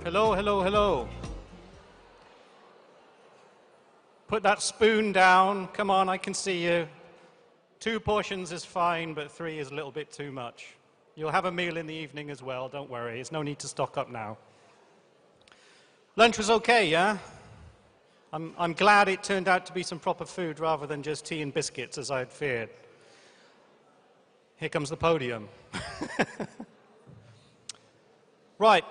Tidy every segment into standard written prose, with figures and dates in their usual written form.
Hello, hello, hello. Put that spoon down. Come on, I can see you. 2 portions is fine, but 3 is a little bit too much. You'll have a meal in the evening as well, don't worry. There's no need to stock up now. Lunch was okay, yeah? I'm glad it turned out to be some proper food rather than just tea and biscuits, as I had feared. Here comes the podium. Right,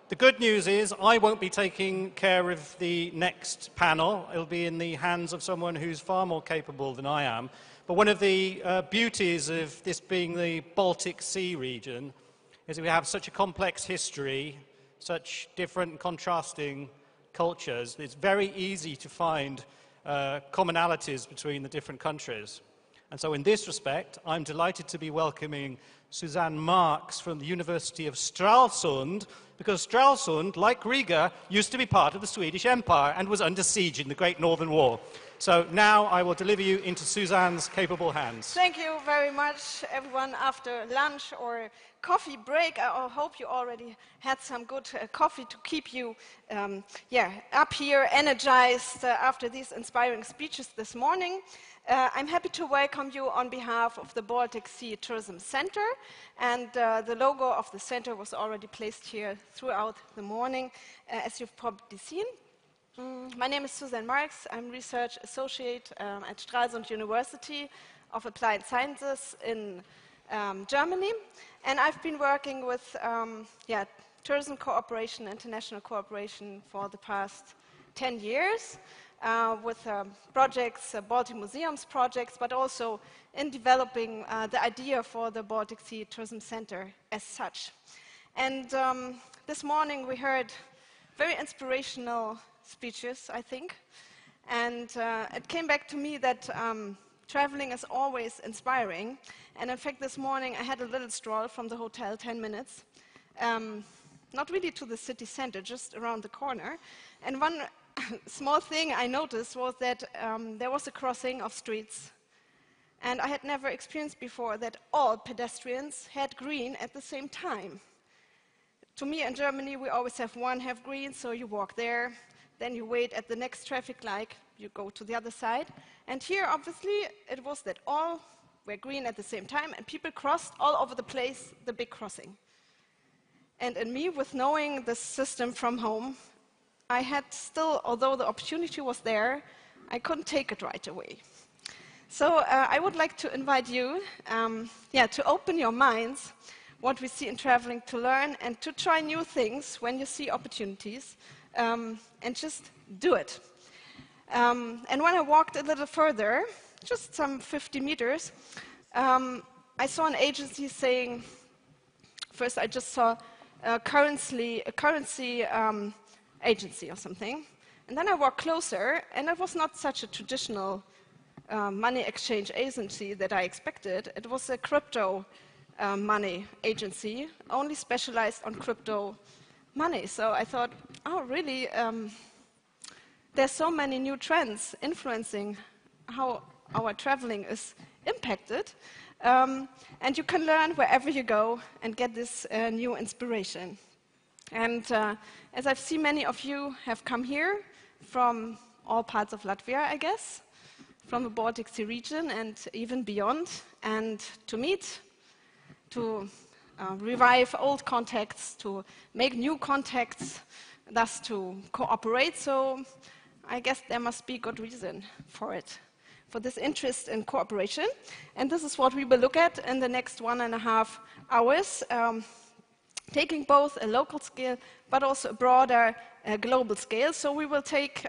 the good news is I won't be taking care of the next panel. It'll be in the hands of someone who's far more capable than I am. But one of the beauties of this being the Baltic Sea region is that we have such a complex history, such different and contrasting cultures. It's very easy to find commonalities between the different countries. And so in this respect, I'm delighted to be welcoming Susanne Marx from the University of Stralsund, because Stralsund, like Riga, used to be part of the Swedish Empire and was under siege in the Great Northern War. So now I will deliver you into Susanne's capable hands. Thank you very much, everyone. After lunch or coffee break, I hope you already had some good coffee to keep you up here, energized after these inspiring speeches this morning. I'm happy to welcome you on behalf of the Baltic Sea Tourism Center, and the logo of the center was already placed here throughout the morning, as you've probably seen. My name is Susanne Marx. I'm research associate at Stralsund University of Applied Sciences in Germany, and I've been working with tourism cooperation, international cooperation for the past 10 years. With projects, Baltic Museums projects, but also in developing the idea for the Baltic Sea Tourism Center as such. And this morning we heard very inspirational speeches, I think, and it came back to me that traveling is always inspiring. And in fact, this morning I had a little stroll from the hotel, 10 minutes, not really to the city center, just around the corner. And one small thing I noticed was that there was a crossing of streets, and I had never experienced before that all pedestrians had green at the same time. To me, in Germany, we always have one have green, so you walk there, then you wait at the next traffic light, you go to the other side. And here, obviously, it was that all were green at the same time, and people crossed all over the place, the big crossing. And in me, with knowing the system from home, I had still, although the opportunity was there, I couldn't take it right away. So I would like to invite you to open your minds what we see in traveling, to learn and to try new things when you see opportunities, and just do it. And when I walked a little further, just some 50 meters, I saw an agency saying, first I just saw a currency agency or something. And then I walked closer, and it was not such a traditional money exchange agency that I expected. It was a crypto money agency, only specialized on crypto money. So I thought, oh, really? There's so many new trends influencing how our traveling is impacted. And you can learn wherever you go and get this new inspiration. And as I've seen, many of you have come here from all parts of Latvia, I guess, from the Baltic Sea region and even beyond, and to meet, to revive old contacts, to make new contacts, thus to cooperate. So I guess there must be good reason for it, for this interest in cooperation. And this is what we will look at in the next 1.5 hours. Taking both a local scale, but also a broader global scale. So we will take,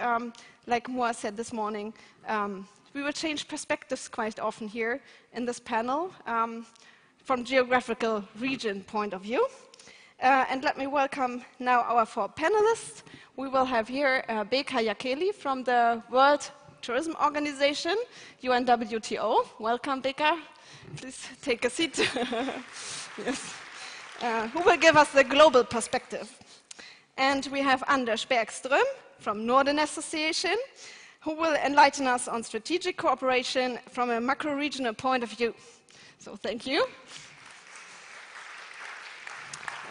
like Moa said this morning, we will change perspectives quite often here in this panel from geographical region point of view. And let me welcome now our 4 panelists. We will have here Beka Jakeli from the World Tourism Organization, UNWTO. Welcome, Beka. Please take a seat. Yes. Who will give us the global perspective. And we have Anders Bergström from Norden Association, who will enlighten us on strategic cooperation from a macro-regional point of view. So thank you.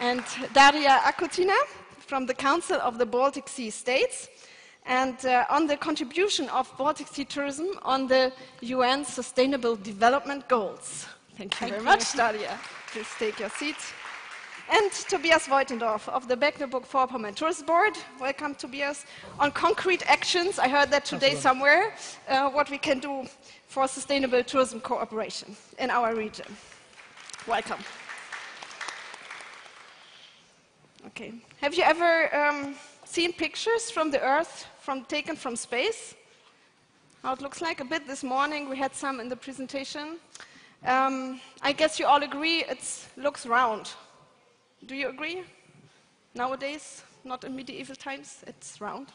and Daria Akhutina from the Council of the Baltic Sea States, and on the contribution of Baltic Sea tourism on the UN Sustainable Development Goals. Thank you very much, Daria. Please take your seats. And Tobias Woitendorf of the Mecklenburg-Vorpommern Tourist Board. Welcome, Tobias. On concrete actions, I heard that today somewhere, what we can do for sustainable tourism cooperation in our region. Welcome. Okay. Have you ever seen pictures from the Earth taken from space? How it looks like a bit this morning. We had some in the presentation. I guess you all agree it looks round. Do you agree? Nowadays, not in medieval times, it's round.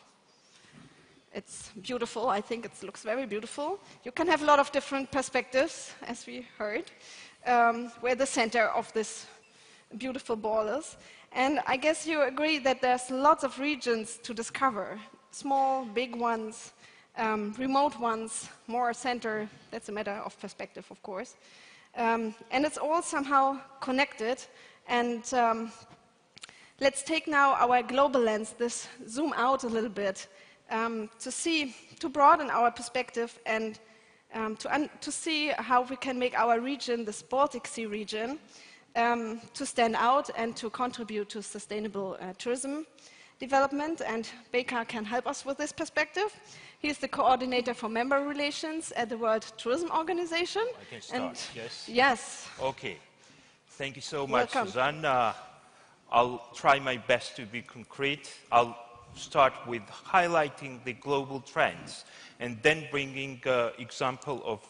It's beautiful. I think it looks very beautiful. You can have a lot of different perspectives, as we heard, where the center of this beautiful ball is. And I guess you agree that there's lots of regions to discover. Small, big ones, remote ones, more center. That's a matter of perspective, of course. And it's all somehow connected. And let's take now our global lens, zoom out a little bit, to broaden our perspective and to see how we can make our region, this Baltic Sea region, to stand out and to contribute to sustainable tourism development. And Beka can help us with this perspective. He's the coordinator for member relations at the World Tourism Organization. I can start, yes? Yes. Okay. Thank you so much, Welcome. Susanne. I'll try my best to be concrete. I'll start with highlighting the global trends and then bringing example of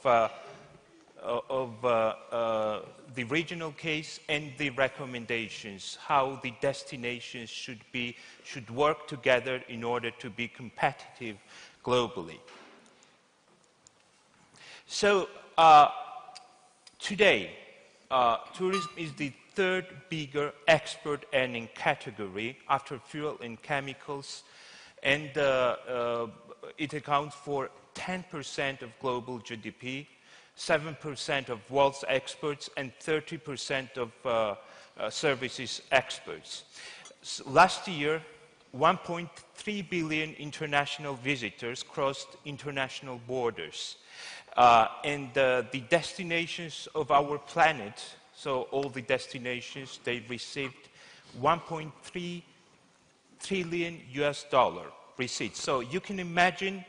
the regional case and the recommendations, how the destinations should work together in order to be competitive globally. So today, tourism is the third bigger export earning category after fuel and chemicals, and it accounts for 10% of global GDP, 7% of world's exports, and 30% of services exports. So last year, 1.3 billion international visitors crossed international borders. And the destinations of our planet, so all the destinations, they received 1.3 trillion US dollar receipts. So you can imagine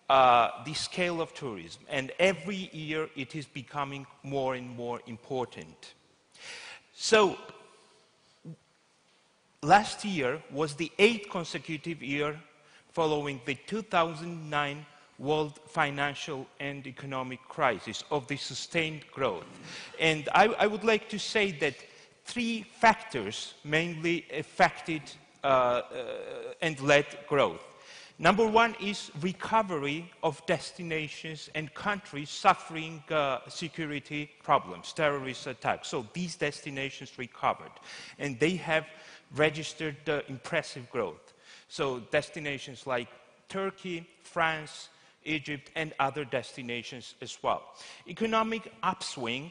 the scale of tourism, and every year it is becoming more and more important. So last year was the 8th consecutive year following the 2009 world financial and economic crisis of the sustained growth. And I would like to say that 3 factors mainly affected and led growth. Number 1 is recovery of destinations and countries suffering security problems, terrorist attacks. So these destinations recovered, and they have registered impressive growth. So destinations like Turkey, France, Egypt, and other destinations as well. Economic upswing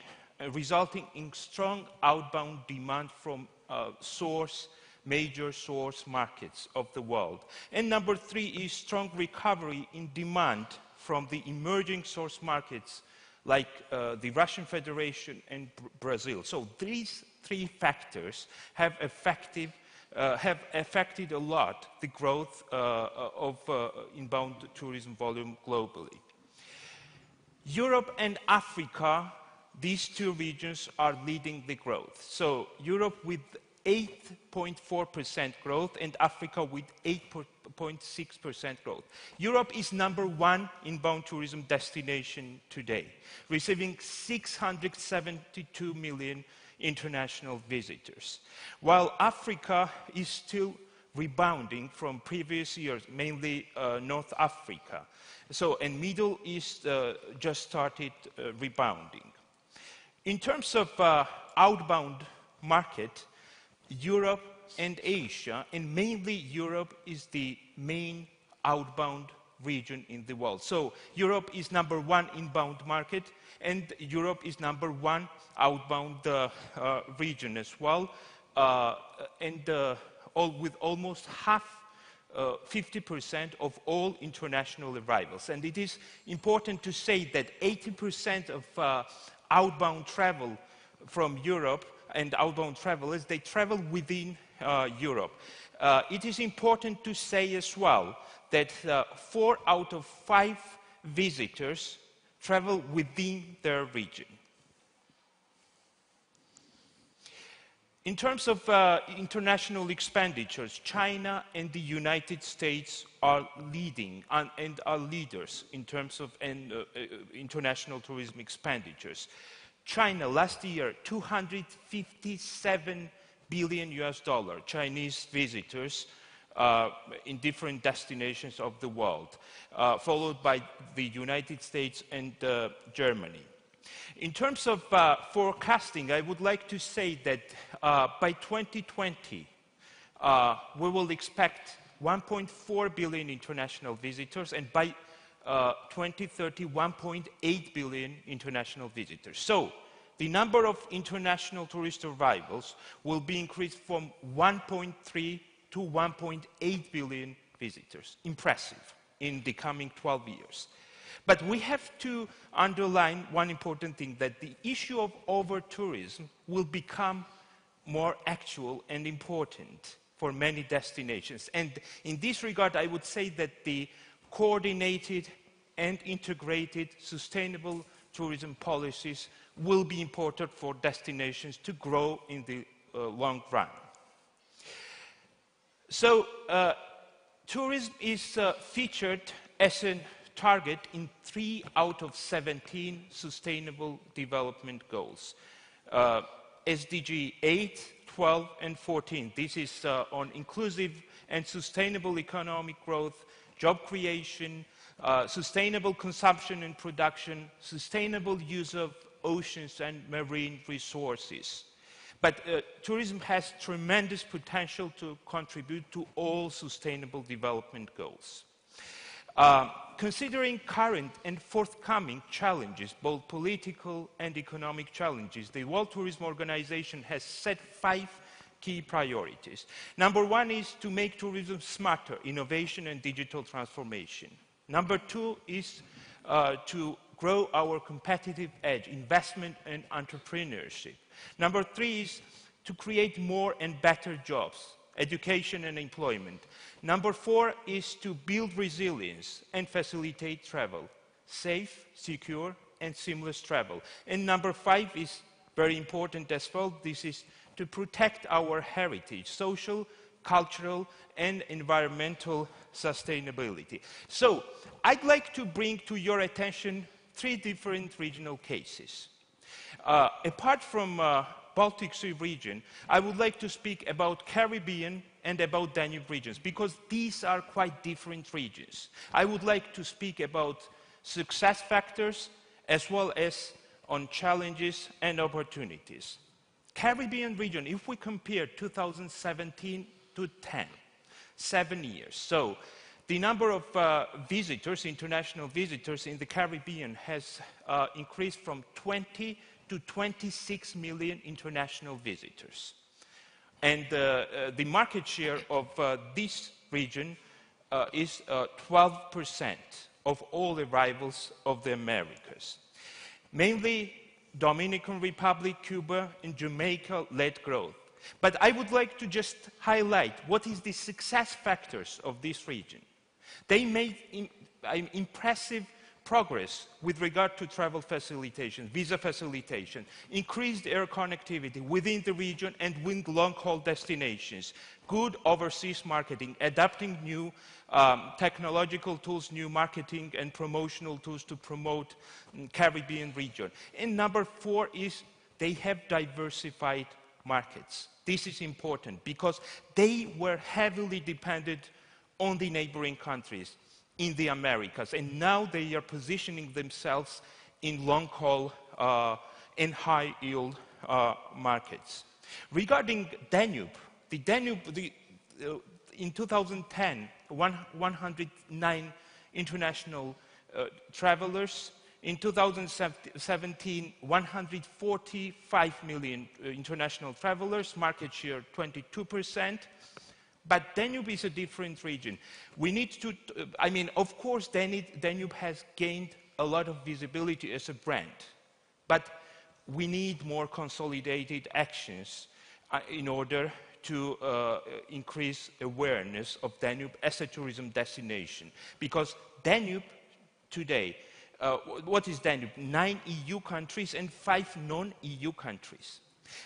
resulting in strong outbound demand from major source markets of the world. And number 3 is strong recovery in demand from the emerging source markets like the Russian Federation and Brazil. So these 3 factors have affected a lot the growth of inbound tourism volume globally. Europe and Africa, these 2 regions are leading the growth. So Europe with 8.4% growth and Africa with 8.6% growth. Europe is number 1 inbound tourism destination today, receiving 672 million international visitors, while Africa is still rebounding from previous years, mainly North Africa. So, and Middle East just started rebounding. In terms of outbound market, Europe and Asia, and mainly Europe, is the main outbound region in the world. So Europe is number 1 inbound market, and Europe is number 1 outbound region as well, with almost half 50% of all international arrivals. And it is important to say that 80% of outbound travel from Europe and outbound travelers, they travel within Europe. It is important to say as well that 4 out of 5 visitors travel within their region. In terms of international expenditures, China and the United States are leading and are leaders in terms of international tourism expenditures. China last year, 257 billion US dollar Chinese visitors in different destinations of the world, followed by the United States and Germany. In terms of forecasting, I would like to say that by 2020, we will expect 1.4 billion international visitors, and by 2030, 1.8 billion international visitors. So, the number of international tourist arrivals will be increased from 1.3 to 1.8 billion visitors. Impressive in the coming 12 years. But we have to underline one important thing, that the issue of over-tourism will become more actual and important for many destinations. And in this regard, I would say that the coordinated and integrated sustainable tourism policies will be important for destinations to grow in the long run. So, tourism is featured as a target in 3 out of 17 Sustainable Development Goals. SDG 8, 12, and 14. This is on inclusive and sustainable economic growth, job creation, sustainable consumption and production, sustainable use of oceans and marine resources. But tourism has tremendous potential to contribute to all sustainable development goals. Considering current and forthcoming challenges, both political and economic challenges, the World Tourism Organization has set 5 key priorities. Number 1 is to make tourism smarter, innovation and digital transformation. Number 2 is to grow our competitive edge, investment and entrepreneurship. Number 3 is to create more and better jobs, education and employment. Number 4 is to build resilience and facilitate travel, safe, secure and seamless travel. And number 5 is very important as well. This is to protect our heritage, social, cultural and environmental sustainability. So, I'd like to bring to your attention 3 different regional cases. Apart from Baltic Sea region, I would like to speak about Caribbean and about Danube regions, because these are quite different regions. I would like to speak about success factors as well as on challenges and opportunities. Caribbean region, if we compare 2017 to 10, 7 years. So the number of visitors, international visitors in the Caribbean has increased from 20 to 26 million international visitors. And the market share of this region is 12% of all arrivals of the Americas. Mainly Dominican Republic, Cuba and Jamaica led growth. But I would like to just highlight what is the success factors of this region. They made impressive progress with regard to travel facilitation, visa facilitation, increased air connectivity within the region and with long-haul destinations, good overseas marketing, adapting new technological tools, new marketing and promotional tools to promote Caribbean region. And number 4 is they have diversified markets. This is important because they were heavily dependent on the neighboring countries in the Americas, and now they are positioning themselves in long-haul and high-yield markets. Regarding Danube, in 2010, 109 international travelers In 2017, 145 million international travelers, market share 22%. But Danube is a different region. We need to, of course, Danube has gained a lot of visibility as a brand. But we need more consolidated actions in order to increase awareness of Danube as a tourism destination. Because Danube today, what is Danube? 9 EU countries and 5 non-EU countries.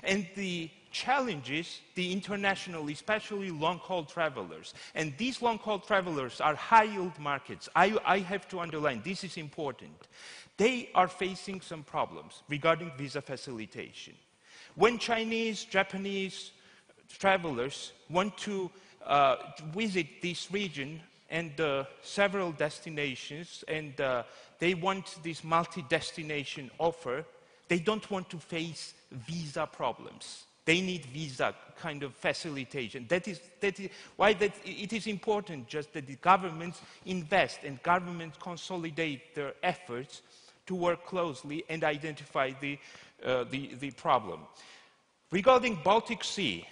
And the challenges, the international, especially long-haul travelers, and these long-haul travelers are high-yield markets. I have to underline, this is important. They are facing some problems regarding visa facilitation. When Chinese, Japanese travelers want to visit this region and several destinations, and they want this multi-destination offer, they don't want to face visa problems. They need visa kind of facilitation. That is why it is important just that the governments invest and governments consolidate their efforts to work closely and identify the problem. Regarding Baltic Sea,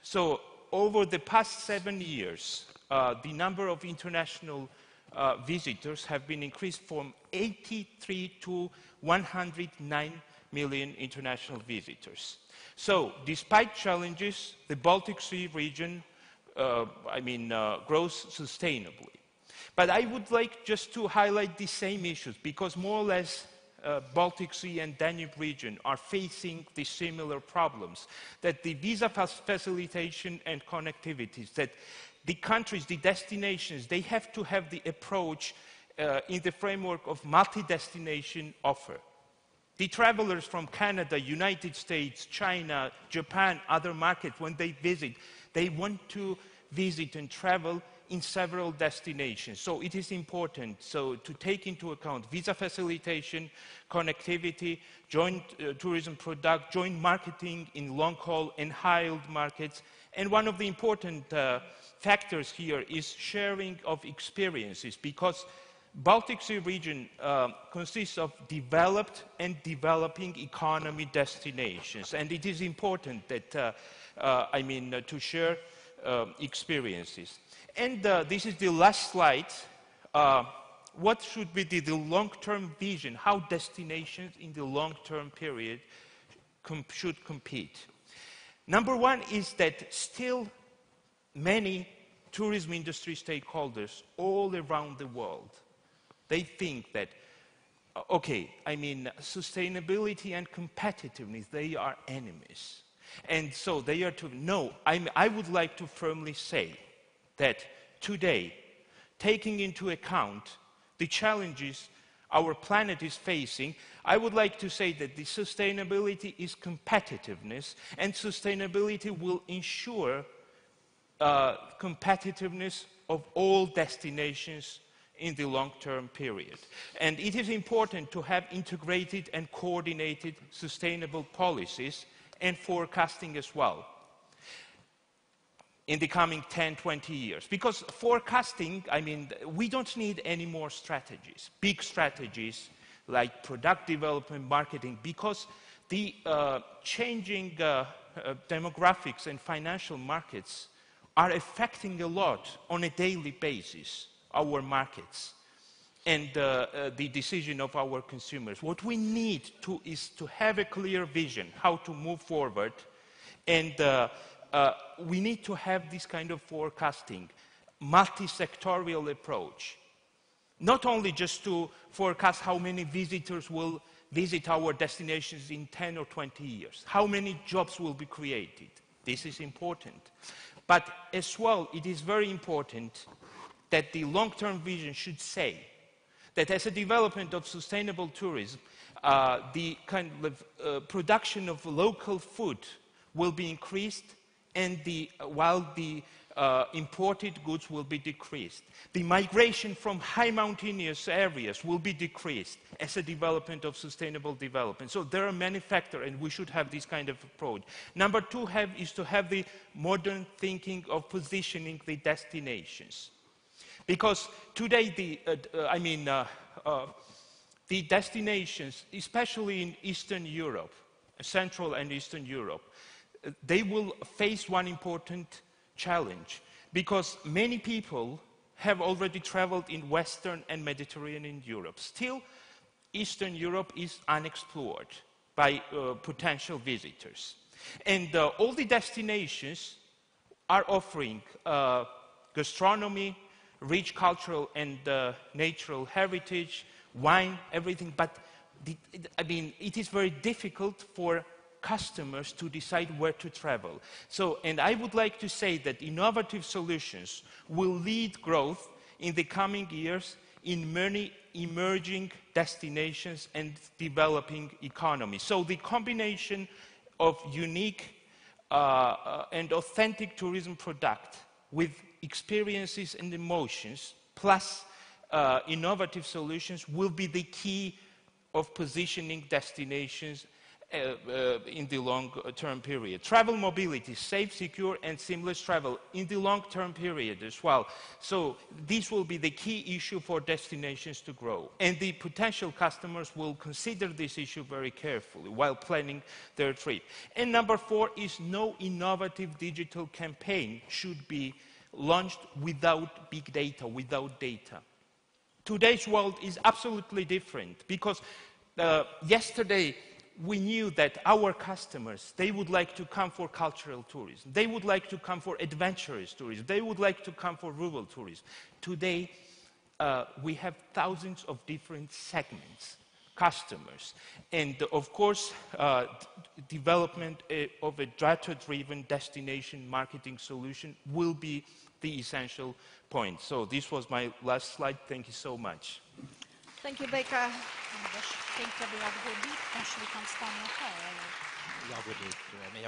so over the past 7 years, the number of international visitors have been increased from 83 to 109 million international visitors. So, despite challenges, the Baltic Sea region, grows sustainably. But I would like just to highlight the same issues, because more or less Baltic Sea and Danube region are facing the similar problems, that the visa facilitation and connectivities, that the countries, the destinations, they have to have the approach in the framework of multi-destination offer. The travelers from Canada, United States, China, Japan, other markets, when they visit, they want to visit and travel in several destinations. So it is important to take into account visa facilitation, connectivity, joint tourism product, joint marketing in long-haul and high-yield markets. And one of the important factors here is sharing of experiences, because Baltic Sea region consists of developed and developing economy destinations, and it is important that to share experiences. And this is the last slide. What should be the long-term vision? How destinations in the long-term period should compete? Number one is that still many tourism industry stakeholders all around the world, they think that, sustainability and competitiveness, they are enemies. And so they are to, no, I would like to firmly say that today, taking into account the challenges our planet is facing, I would like to say that the sustainability is competitiveness, and sustainability will ensure competitiveness of all destinations in the long-term period. And it is important to have integrated and coordinated sustainable policies and forecasting as well in the coming 10, 20 years. Because forecasting, we don't need any more strategies, big strategies like product development, marketing, because the changing demographics and financial markets are affecting a lot on a daily basis our markets and the decision of our consumers. What we need is to have a clear vision how to move forward, and we need to have this kind of forecasting, multi-sectorial approach. Not only just to forecast how many visitors will visit our destinations in 10 or 20 years, how many jobs will be created. This is important. But as well, it is very important that the long-term vision should say that as a development of sustainable tourism, the kind of production of local food will be increased, and while the imported goods will be decreased. The migration from high mountainous areas will be decreased as a development of sustainable development. So there are many factors, and we should have this kind of approach. Number two is to have the modern thinking of positioning the destinations. Because today, the destinations, especially in Eastern Europe, Central and Eastern Europe, they will face one important challenge because many people have already traveled in Western and Mediterranean Europe. Still, Eastern Europe is unexplored by potential visitors. And all the destinations are offering gastronomy, rich cultural and natural heritage, wine, everything, but it is very difficult for customers to decide where to travel. So, and I would like to say that innovative solutions will lead growth in the coming years in many emerging destinations and developing economies. So the combination of unique and authentic tourism product with experiences and emotions plus innovative solutions will be the key of positioning destinations in the long-term period. Travel mobility, safe, secure, and seamless travel in the long-term period as well. So this will be the key issue for destinations to grow. And the potential customers will consider this issue very carefully while planning their trip. And number 4 is no innovative digital campaign should be launched without big data, without data. Today's world is absolutely different because yesterday we knew that our customers, they would like to come for cultural tourism. They would like to come for adventurous tourism. They would like to come for rural tourism. Today, we have thousands of different segments, customers. And of course, development of a data-driven destination marketing solution will be the essential point. So this was my last slide. Thank you so much. Thank you, Beka.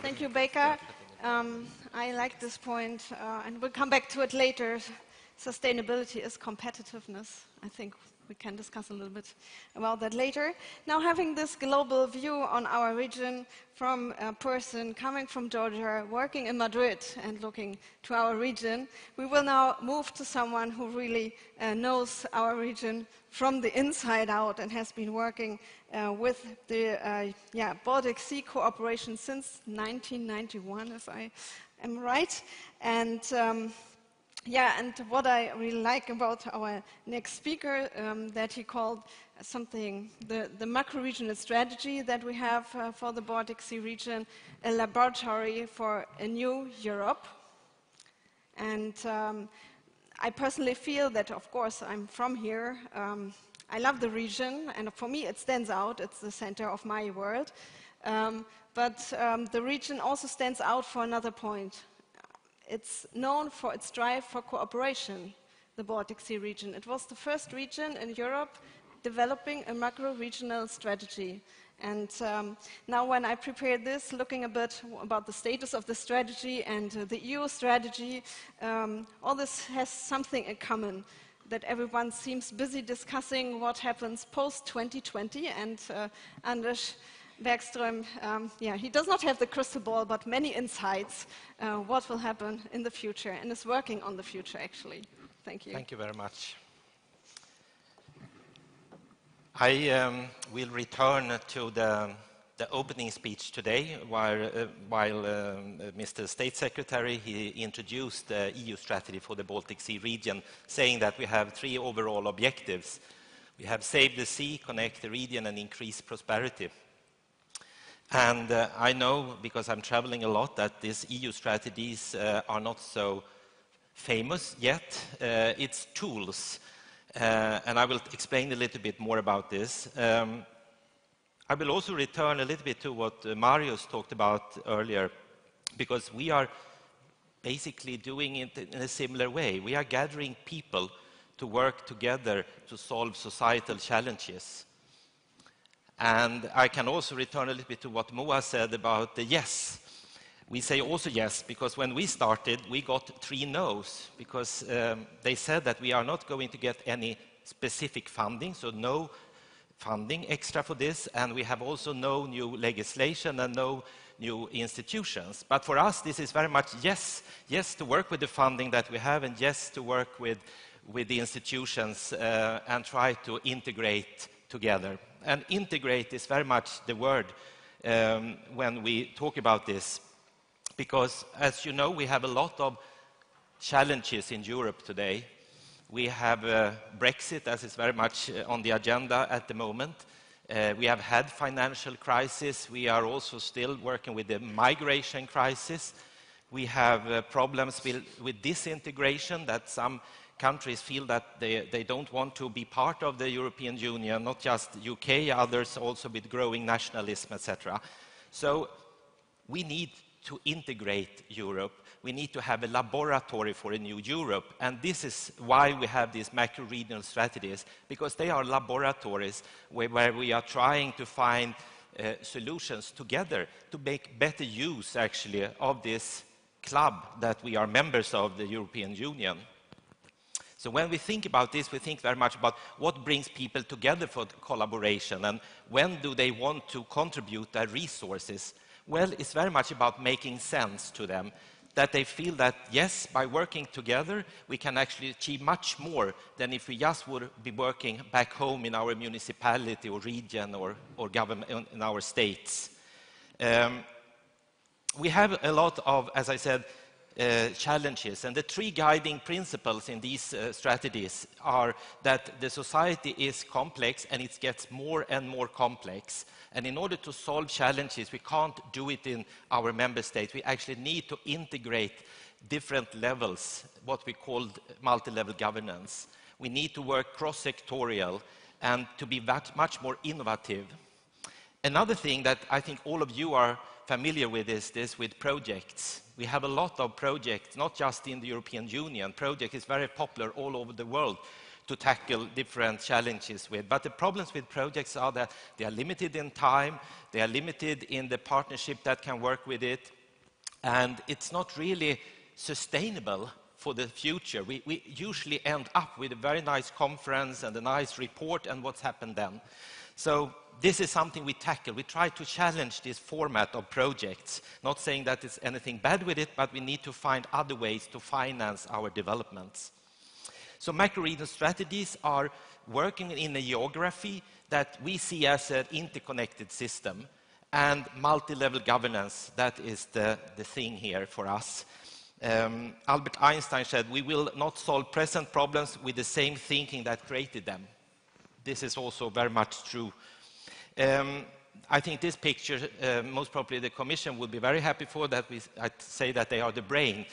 Thank you, Beka. I like this point, and we'll come back to it later. Sustainability is competitiveness. I think we can discuss a little bit about that later. Now, having this global view on our region from a person coming from Georgia, working in Madrid and looking to our region, we will now move to someone who really knows our region from the inside out and has been working with the Baltic Sea cooperation since 1991, if I am right. And and what I really like about our next speaker, that he called something, the macro-regional strategy that we have for the Baltic Sea region, a laboratory for a new Europe. And I personally feel that, of course, I'm from here. I love the region, and for me it stands out. It's the center of my world. But the region also stands out for another point. It's known for its drive for cooperation, the Baltic Sea region. It was the first region in Europe developing a macro-regional strategy. And now when I prepared this, looking a bit about the status of the strategy and the EU strategy, all this has something in common, that everyone seems busy discussing what happens post-2020, and Anders Bergström, he does not have the crystal ball, but many insights what will happen in the future, and is working on the future, actually. Thank you. Thank you very much. I will return to the opening speech today, while Mr. State Secretary, he introduced the EU strategy for the Baltic Sea region, saying that we have 3 overall objectives. We have save the sea, connect the region, and increase prosperity. And I know, because I'm traveling a lot, that these EU strategies are not so famous yet. It's tools, and I will explain a little bit more about this. I will also return a little bit to what Marius talked about earlier, because we are basically doing it in a similar way. We are gathering people to work together to solve societal challenges. And I can also return a little bit to what Moa said about the yes. We say also yes, because when we started, we got 3 no's, because they said that we are not going to get any specific funding, so no funding extra for this, and we have also no new legislation and no new institutions. But for us, this is very much yes, yes to work with the funding that we have, and yes to work with the institutions and try to integrate together. And integrate is very much the word when we talk about this, because as you know, we have a lot of challenges in Europe today. We have Brexit, as is very much on the agenda at the moment. We have had financial crisis. We are also still working with the migration crisis. We have problems with disintegration, that some countries feel that they don't want to be part of the European Union, not just UK, others also with growing nationalism, etc. So we need to integrate Europe. We need to have a laboratory for a new Europe. And this is why we have these macro-regional strategies, because they are laboratories where we are trying to find solutions together to make better use, actually, of this club that we are members of, the European Union. So when we think about this, we think very much about what brings people together for collaboration and when do they want to contribute their resources. Well, it's very much about making sense to them, that they feel that, yes, by working together, we can actually achieve much more than if we just would be working back home in our municipality or region or government in our states. We have a lot of, as I said, challenges, and the three guiding principles in these strategies are that the society is complex and it gets more and more complex. And in order to solve challenges, we can't do it in our member states. We actually need to integrate different levels, what we call multi-level governance. We need to work cross-sectorial and to be much more innovative. Another thing that I think all of you are familiar with is this with projects. We have a lot of projects, not just in the European Union. Project is very popular all over the world to tackle different challenges with. But the problems with projects are that they are limited in time, they are limited in the partnership that can work with it, and it's not really sustainable for the future. We usually end up with a very nice conference and a nice report, and what's happened then. So this is something we tackle. We try to challenge this format of projects, not saying that there's anything bad with it, but we need to find other ways to finance our developments. So macro-regional strategies are working in a geography that we see as an interconnected system, and multi-level governance, that is the thing here for us. Albert Einstein said, we will not solve present problems with the same thinking that created them. This is also very much true. I think this picture, most probably the Commission would be very happy for that. I'd say that they are the brain.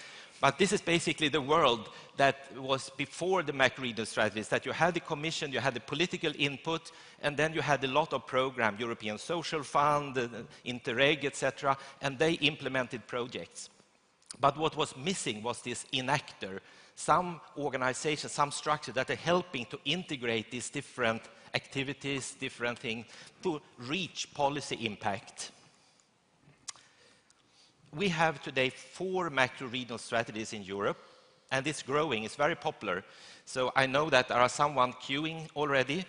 But this is basically the world that was before the macro-regional strategies, that you had the Commission, you had the political input, and then you had a lot of programs, European Social Fund, Interreg, etc., and they implemented projects. But what was missing was this enactor, some organization, some structure that are helping to integrate these different activities, different things, to reach policy impact. We have today 4 macro-regional strategies in Europe, and it's growing, it's very popular. So I know that there are someone queuing already.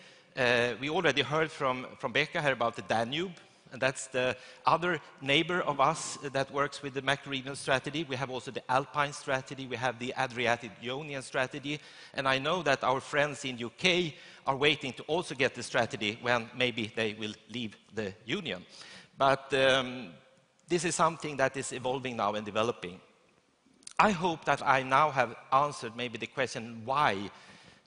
We already heard from Beka here about the Danube, and that's the other neighbor of us that works with the macro-regional strategy. We have also the Alpine strategy, we have the Adriatic-Ionian strategy, and I know that our friends in UK are waiting to also get the strategy when maybe they will leave the Union. But this is something that is evolving now and developing. I hope that I now have answered maybe the question, why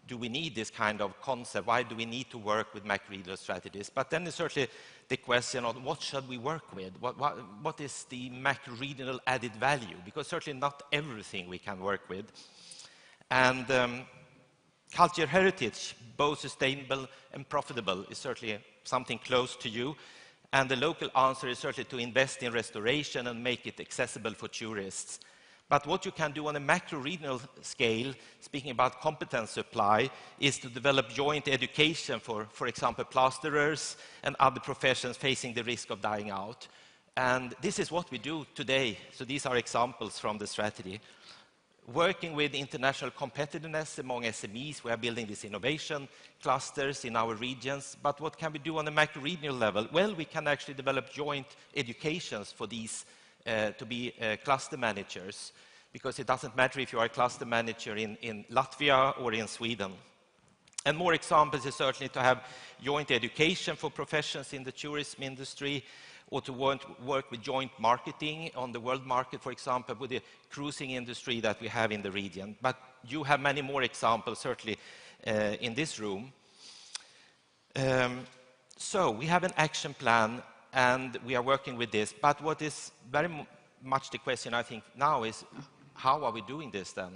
do we need this kind of concept? Why do we need to work with macro-regional strategies? But then there's certainly the question of what should we work with? What is the macro-regional added value? Because certainly not everything we can work with. And culture heritage, both sustainable and profitable, is certainly something close to you. And the local answer is certainly to invest in restoration and make it accessible for tourists. But what you can do on a macro-regional scale, speaking about competence supply, is to develop joint education for example, plasterers and other professions facing the risk of dying out. And this is what we do today. So these are examples from the strategy. Working with international competitiveness among SMEs, we are building these innovation clusters in our regions. But what can we do on a macro-regional level? Well, we can actually develop joint educations for these to be cluster managers, because it doesn't matter if you are a cluster manager in Latvia or in Sweden. And more examples is certainly to have joint education for professions in the tourism industry, or to work with joint marketing on the world market, for example, with the cruising industry that we have in the region. But you have many more examples, certainly, in this room. So we have an action plan, and we are working with this. But what is very much the question, I think, now is, how are we doing this then?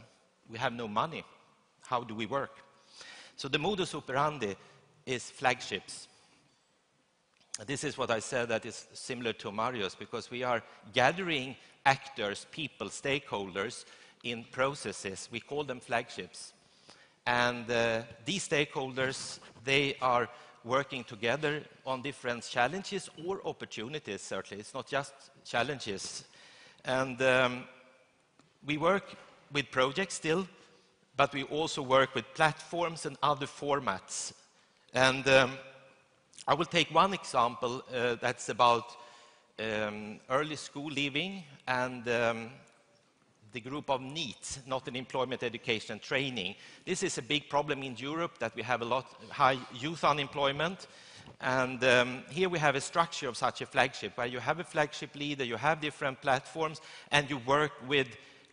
We have no money. How do we work? So the modus operandi is flagships. This is what I said that is similar to Mario's, because we are gathering actors, people, stakeholders in processes. We call them flagships. And these stakeholders, they are working together on different challenges or opportunities, certainly. It's not just challenges. And we work with projects still, but we also work with platforms and other formats. And I will take one example that's about early school leaving and the group of NEET, not in employment, education, training. This is a big problem in Europe, that we have a lot high youth unemployment. And here we have a structure of such a flagship, where you have a flagship leader, you have different platforms, and you work with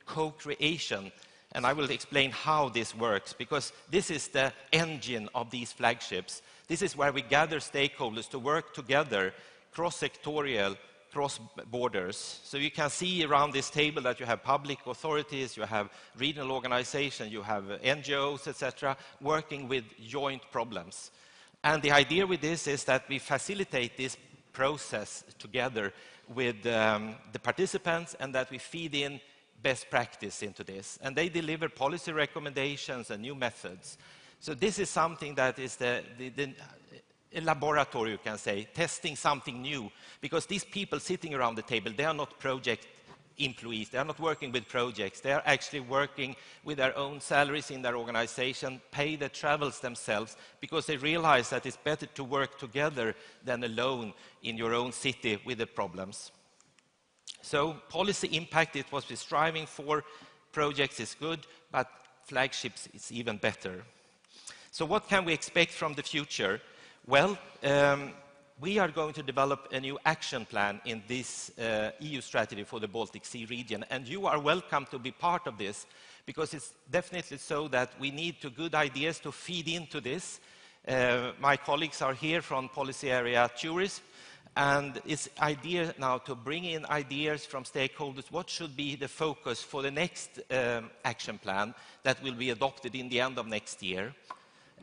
co-creation. And I will explain how this works, because this is the engine of these flagships. This is where we gather stakeholders to work together, cross-sectorial, cross borders. So you can see around this table that you have public authorities, you have regional organizations, you have NGOs, etc., working with joint problems. And the idea with this is that we facilitate this process together with the participants, and that we feed in best practice into this. And they deliver policy recommendations and new methods. So this is something that is a laboratory, you can say, testing something new. Because these people sitting around the table, they are not project employees. They are not working with projects. They are actually working with their own salaries in their organization, pay their travels themselves, because they realize that it's better to work together than alone in your own city with the problems. So policy impact is what we're striving for. Projects is good, but flagships is even better. So what can we expect from the future? Well, we are going to develop a new action plan in this EU strategy for the Baltic Sea region, and you are welcome to be part of this, because it's definitely so that we need good ideas to feed into this. My colleagues are here from policy area tourism, and it's idea now to bring in ideas from stakeholders. What should be the focus for the next action plan that will be adopted in the end of next year?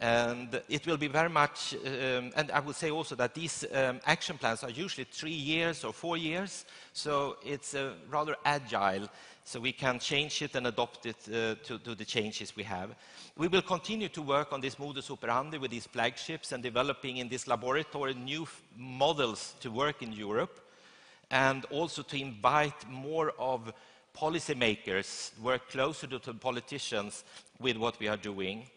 And it will be very much, and I would say also that these action plans are usually 3 years or 4 years, so it's rather agile, so we can change it and adopt it to the changes we have. We will continue to work on this modus operandi with these flagships and developing in this laboratory new models to work in Europe, and also to invite more of policymakers, work closer to politicians with what we are doing.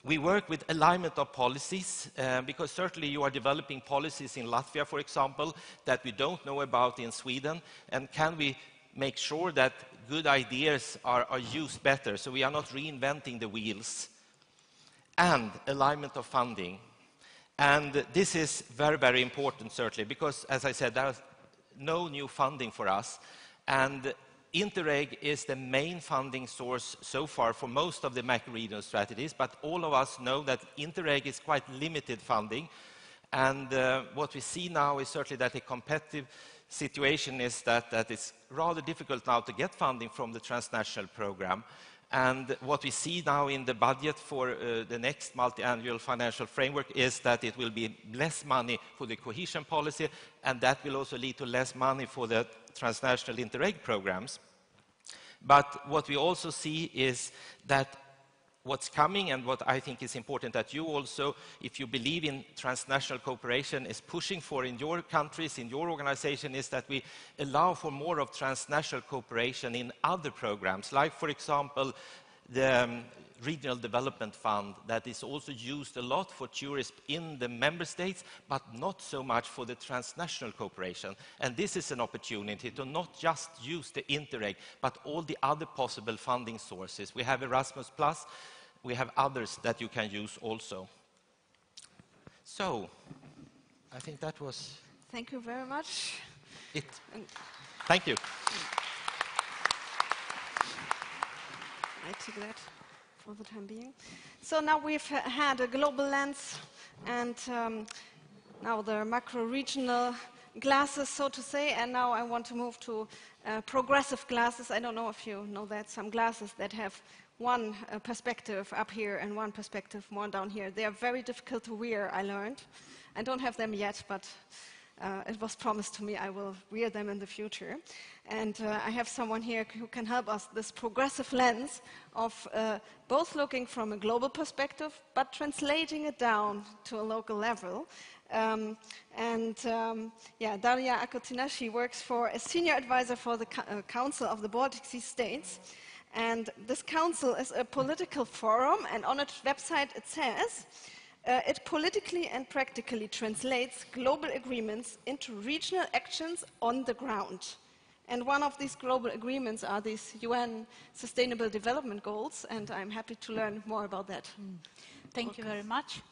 We work with alignment of policies, because certainly you are developing policies in Latvia, for example, that we don't know about in Sweden, and can we make sure that good ideas are used better, so we are not reinventing the wheels. And alignment of funding. And this is very, very important, certainly, because, as I said, there's no new funding for us, and Interreg is the main funding source so far for most of the macro-regional strategies, but all of us know that Interreg is quite limited funding, and what we see now is certainly that a competitive situation is that it's rather difficult now to get funding from the transnational program. And what we see now in the budget for the next multi-annual financial framework is that it will be less money for the cohesion policy, and that will also lead to less money for the transnational Interreg programs. But what we also see is that what's coming, and what I think is important that you also, if you believe in transnational cooperation, is pushing for in your countries, in your organization, is that we allow for more of transnational cooperation in other programs, like, for example, the Regional Development Fund, that is also used a lot for tourism in the member states, but not so much for the transnational cooperation. And this is an opportunity to not just use the Interreg, but all the other possible funding sources. We have Erasmus+, we have others that you can use also. So, I think that was Thank you very much. it. Thank you. I take that for the time being. So now we've had a global lens and now the macro-regional glasses, so to say, and now I want to move to progressive glasses. I don't know if you know that, some glasses that have one perspective up here and one perspective more down here. They are very difficult to wear, I learned. I don't have them yet, but it was promised to me I will wear them in the future. And I have someone here who can help us, this progressive lens of both looking from a global perspective, but translating it down to a local level. Daria Akhutina, she works for a senior advisor for the Council of the Baltic Sea States. And this council is a political forum, and on its website it says, it politically and practically translates global agreements into regional actions on the ground. And one of these global agreements are these UN Sustainable Development Goals, and I'm happy to learn more about that. Thank you very much.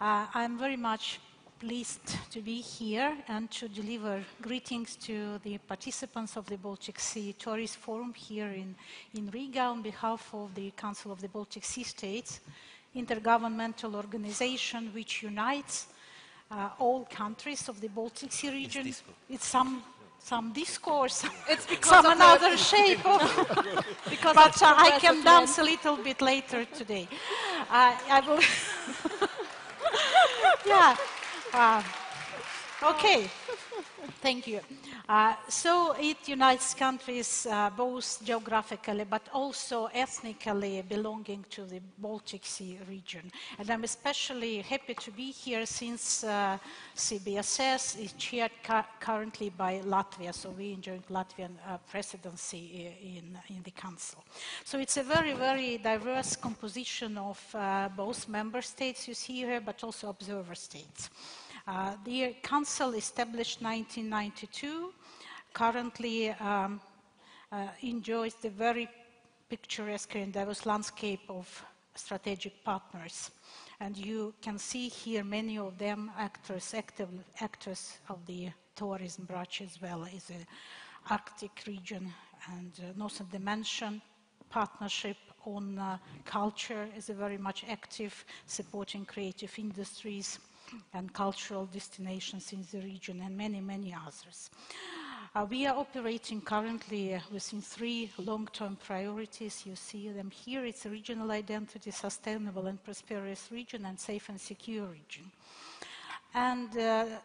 I'm very much pleased to be here and to deliver greetings to the participants of the Baltic Sea Tourist Forum here in Riga on behalf of the Council of the Baltic Sea States, intergovernmental organization which unites all countries of the Baltic Sea region. It's some discourse, it's some another shape of but I can dance a little bit later today. I will yeah. Okay. Thank you. So it unites countries both geographically but also ethnically belonging to the Baltic Sea region. And I'm especially happy to be here since CBSS is chaired currently by Latvia, so we enjoy Latvian presidency in the Council. So it's a very, very diverse composition of both member states you see here, but also observer states. The Council established 1992, currently enjoys the very picturesque and diverse landscape of strategic partners. And you can see here many of them active actors of the tourism branch as well as the Arctic region and Northern Dimension partnership on culture is very much active, supporting creative industries and cultural destinations in the region, and many, many others. We are operating currently within 3 long-term priorities. You see them here. It's a regional identity, sustainable and prosperous region, and safe and secure region. And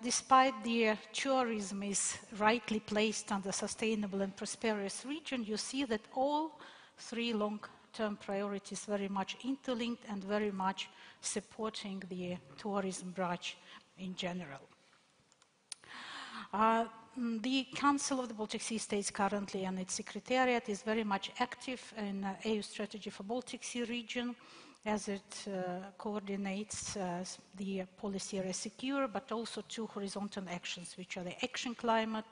despite the tourism is rightly placed under sustainable and prosperous region, you see that all 3 long-term priorities very much interlinked and very much supporting the tourism branch in general. The Council of the Baltic Sea States currently and its Secretariat is very much active in EU strategy for Baltic Sea region as it coordinates the policy area secure, but also 2 horizontal actions, which are the action climate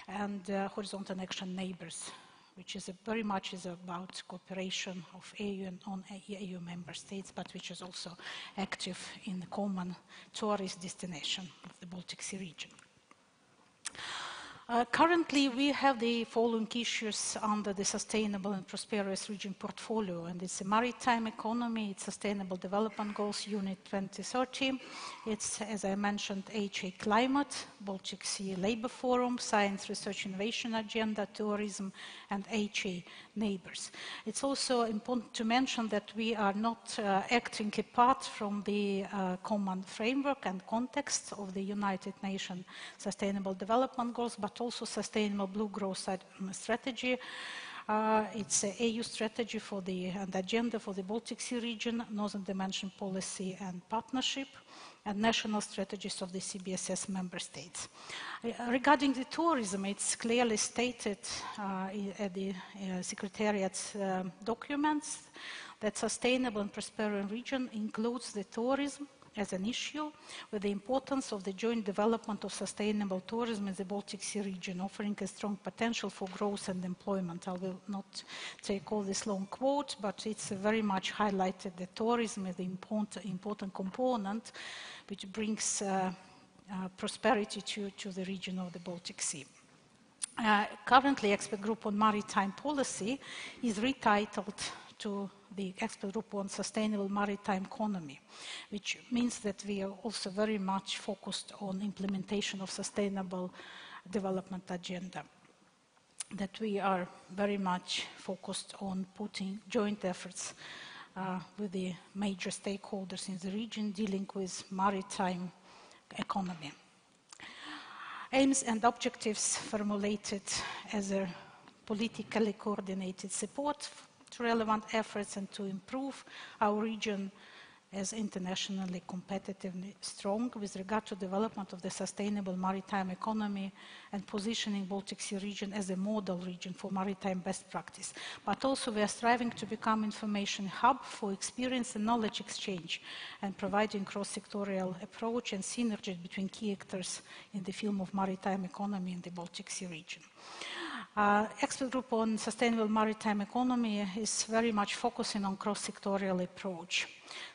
and horizontal action neighbors, which is very much about cooperation of EU and non-EU member states, but which is also active in the common tourist destination of the Baltic Sea region. Currently, we have the following issues under the Sustainable and Prosperous Region portfolio, and it's a maritime economy, it's Sustainable Development Goals, Unit 2030. It's, as I mentioned, HA Climate, Baltic Sea Labour Forum, Science, Research, Innovation Agenda, Tourism, and HA Neighbours. It's also important to mention that we are not acting apart from the common framework and context of the United Nations Sustainable Development Goals, but also Sustainable Blue Growth Strategy. It's an EU strategy for and agenda for the Baltic Sea region, Northern Dimension policy and partnership, and national strategies of the CBSS member states. Regarding the tourism, it's clearly stated at the Secretariat's documents that sustainable and prosperous region includes the tourism, as an issue, with the importance of the joint development of sustainable tourism in the Baltic Sea region, offering a strong potential for growth and employment. I will not take all this long quote, but it's very much highlighted that tourism is the important component which brings prosperity to the region of the Baltic Sea. Currently, Expert Group on Maritime Policy is retitled to the Expert Group on Sustainable Maritime Economy, which means that we are also very much focused on implementation of sustainable development agenda, that we are very much focused on putting joint efforts with the major stakeholders in the region dealing with maritime economy. Aims and objectives formulated as a politically coordinated support to relevant efforts and to improve our region as internationally competitively strong with regard to development of the sustainable maritime economy and positioning Baltic Sea region as a model region for maritime best practice. But also we are striving to become information hub for experience and knowledge exchange and providing cross-sectorial approach and synergy between key actors in the field of maritime economy in the Baltic Sea region. Expert Group on Sustainable Maritime Economy is very much focusing on cross-sectorial approach,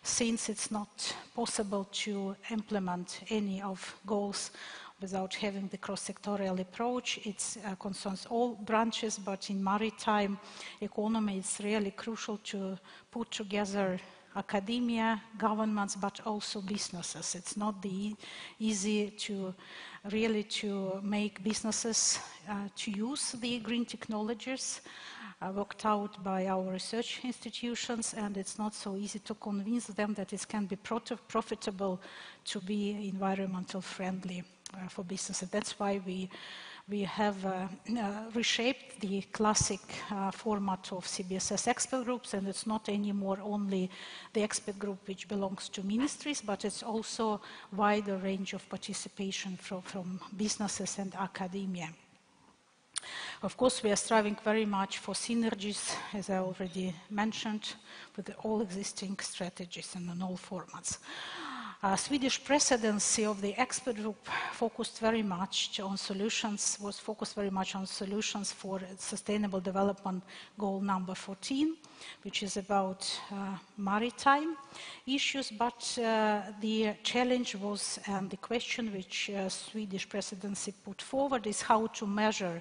since it's not possible to implement any of goals without having the cross-sectorial approach. It concerns all branches, but in maritime economy it's really crucial to put together academia, governments, but also businesses. It's not easy to really to make businesses to use the green technologies worked out by our research institutions, and it's not so easy to convince them that it can be profitable to be environmental friendly for businesses. That's why we have reshaped the classic format of CBSS expert groups, and it's not anymore only the expert group which belongs to ministries, but it's also wider range of participation from businesses and academia. Of course, we are striving very much for synergies, as I already mentioned, with all existing strategies and in all formats. Swedish presidency of the expert group focused very much on solutions, for sustainable development goal number 14, which is about maritime issues, but the challenge was, and the question which Swedish presidency put forward is how to measure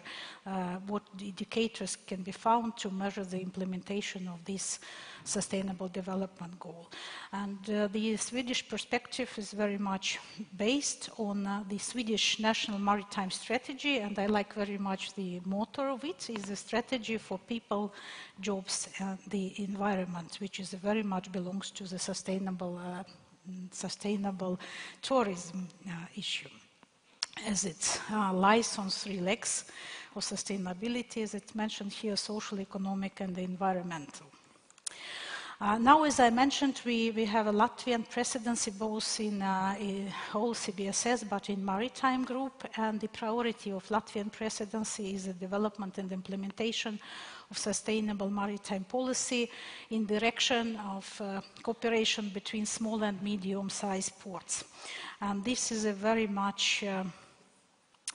what indicators can be found to measure the implementation of this sustainable development goal. And the Swedish perspective is very much based on the Swedish National Maritime Strategy, and I like very much the motto of it, is a strategy for people, jobs and the environment, which is very much belongs to the sustainable tourism issue, as it lies on 3 legs of sustainability, as it's mentioned here, social, economic and environmental. Now, as I mentioned, we have a Latvian presidency both in whole CBSS, but in maritime group, and the priority of Latvian presidency is the development and implementation of sustainable maritime policy in direction of cooperation between small and medium-sized ports. And this is a very much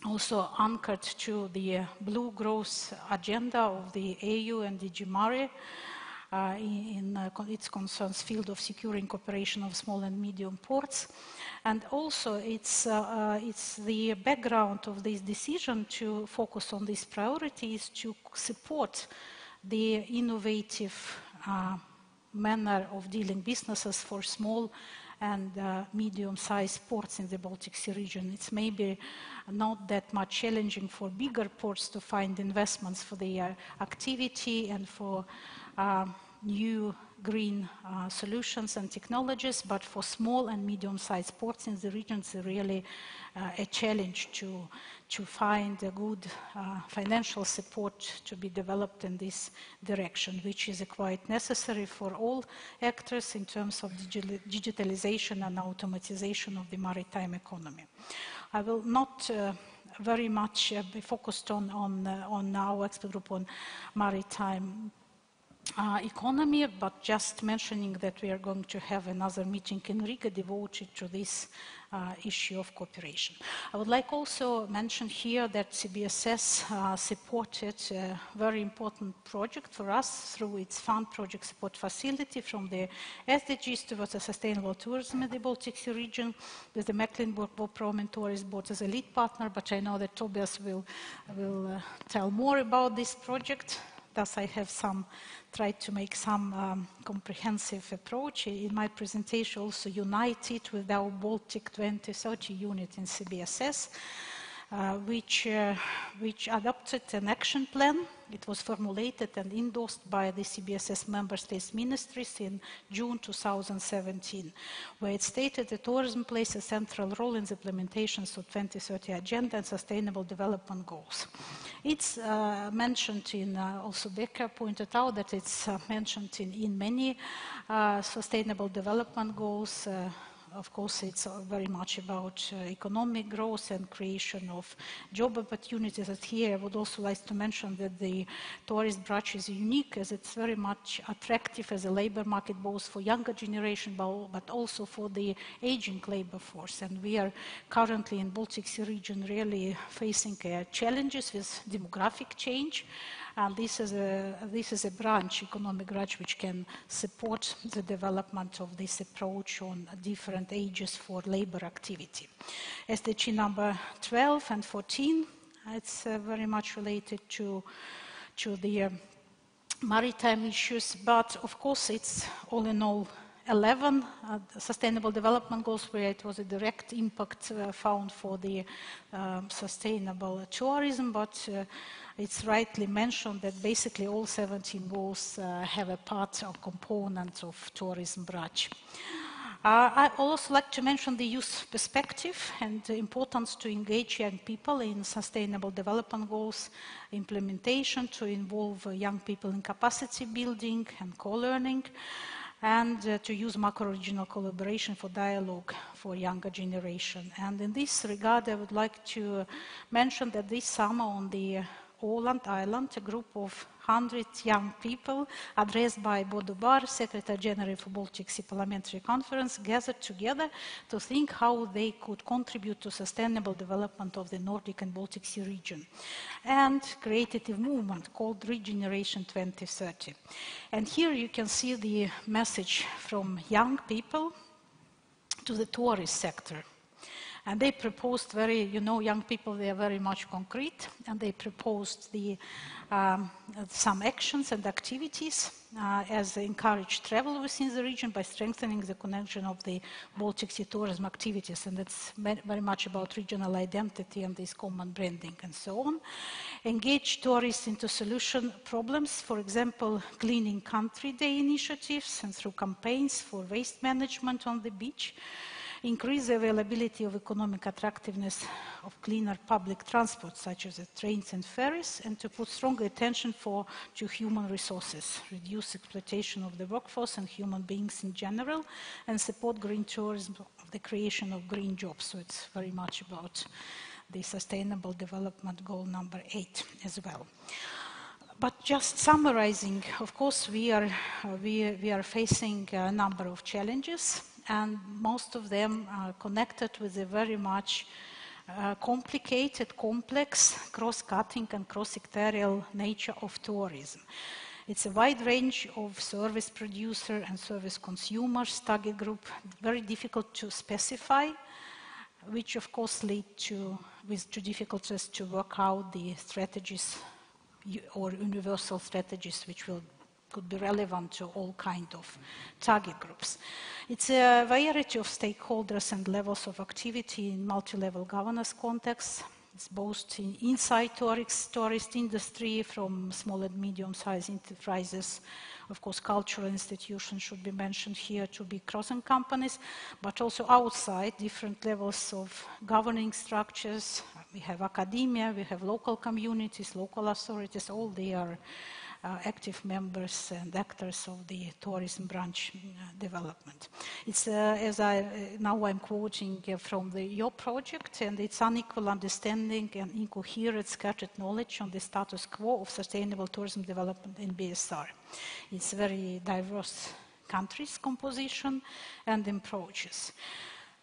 also anchored to the blue growth agenda of the EU and DG Mare. It concerns field of securing cooperation of small and medium ports, and also it's the background of this decision to focus on these priorities to support the innovative manner of dealing businesses for small and medium-sized ports in the Baltic Sea region. It's maybe not that much challenging for bigger ports to find investments for their activity and for new green solutions and technologies, but for small and medium-sized ports in the region, it's really a challenge to find a good financial support to be developed in this direction, which is quite necessary for all actors in terms of digitalization and automatization of the maritime economy. I will not very much be focused on our expert group on maritime economy, but just mentioning that we are going to have another meeting in Riga devoted to this issue of cooperation. I would like also mention here that CBSS supported a very important project for us through its fund project support facility from the SDGs towards a sustainable tourism in the Baltic Sea region with the Mecklenburg-Vorpommern Tourist Board as a lead partner, but I know that Tobias will tell more about this project. Thus, I have tried to make some comprehensive approach. In my presentation, also united with our Baltic 2030 unit in CBSS, which adopted an action plan. It was formulated and endorsed by the CBSS member states ministries in June 2017, where it stated that tourism plays a central role in the implementation of 2030 agenda and sustainable development goals. It's mentioned in, also Beka pointed out that it's mentioned in many sustainable development goals. Of course, it's very much about economic growth and creation of job opportunities. And here I would also like to mention that the tourist branch is unique as it's very much attractive as a labor market both for younger generation but also for the aging labor force. And we are currently in Baltic Sea region really facing challenges with demographic change. And this is a branch, economic branch, which can support the development of this approach on different ages for labor activity. SDG number 12 and 14, it's very much related to the maritime issues, but of course it's all in all 11 sustainable development goals where it was a direct impact found for the sustainable tourism, but it's rightly mentioned that basically all 17 goals have a part or component of tourism branch. I also like to mention the youth perspective and the importance to engage young people in sustainable development goals implementation, to involve young people in capacity building and co-learning, and to use macro-regional collaboration for dialogue for younger generation. And in this regard, I would like to mention that this summer on the Åland Island, a group of 100 young people addressed by Bodo Bar, Secretary General for Baltic Sea Parliamentary Conference, gathered together to think how they could contribute to sustainable development of the Nordic and Baltic Sea region, and created a movement called Regeneration 2030. And here you can see the message from young people to the tourist sector. And they proposed young people, they are very much concrete, and they proposed some actions and activities as encourage travel within the region by strengthening the connection of the Baltic Sea tourism activities. And that's very much about regional identity and this common branding and so on. Engage tourists into solution problems, for example, cleaning country day initiatives and through campaigns for waste management on the beach. Increase the availability of economic attractiveness of cleaner public transport, such as the trains and ferries, and to put stronger attention to human resources, reduce exploitation of the workforce and human beings in general, and support green tourism of the creation of green jobs. So it's very much about the Sustainable Development Goal number 8 as well. But just summarizing, of course, we are facing a number of challenges, and most of them are connected with a very much complicated, complex, cross-cutting and cross-sectorial nature of tourism. It's a wide range of service producer and service consumers, target group, very difficult to specify, which of course lead to difficulties to work out the strategies or universal strategies which could be relevant to all kinds of target groups. It's a variety of stakeholders and levels of activity in multi-level governance context. It's both inside tourist industry from small and medium-sized enterprises. Of course, cultural institutions should be mentioned here to big crossing companies, but also outside different levels of governing structures. We have academia, we have local communities, local authorities, all they are active members and actors of the tourism branch development. It's, now I'm quoting from your project, and it's unequal understanding and incoherent scattered knowledge on the status quo of sustainable tourism development in BSR. It's very diverse countries composition and approaches.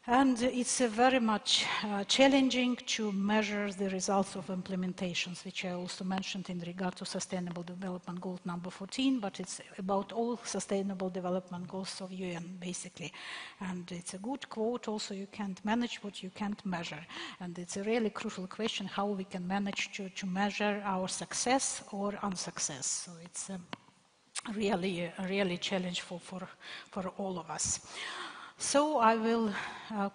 And it's very much challenging to measure the results of implementations, which I also mentioned in regard to Sustainable Development Goal number 14, but it's about all Sustainable Development Goals of UN, basically. And it's a good quote also, you can't manage what you can't measure. And it's a really crucial question, how we can manage to measure our success or unsuccess. So it's really a challenge for all of us. So I will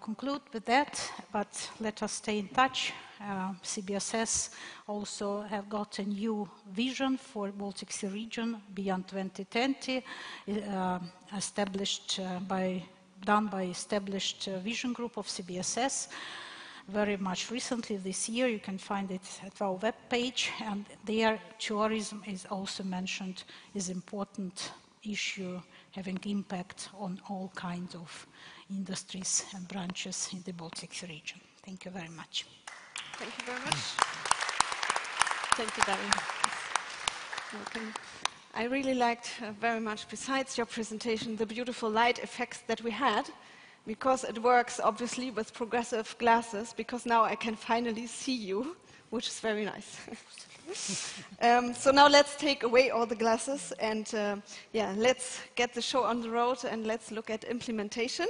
conclude with that, but let us stay in touch. CBSS also have got a new vision for Baltic Sea region beyond 2020, done by established vision group of CBSS. Very much recently this year, you can find it at our web page, and there tourism is also mentioned as important issue having impact on all kinds of industries and branches in the Baltic Sea region. Thank you very much. Thank you very much. Thank you, Daria. Welcome. I really liked very much, besides your presentation, the beautiful light effects that we had, because it works obviously with progressive glasses, because now I can finally see you, which is very nice. So now let's take away all the glasses and yeah, let's get the show on the road and let's look at implementation.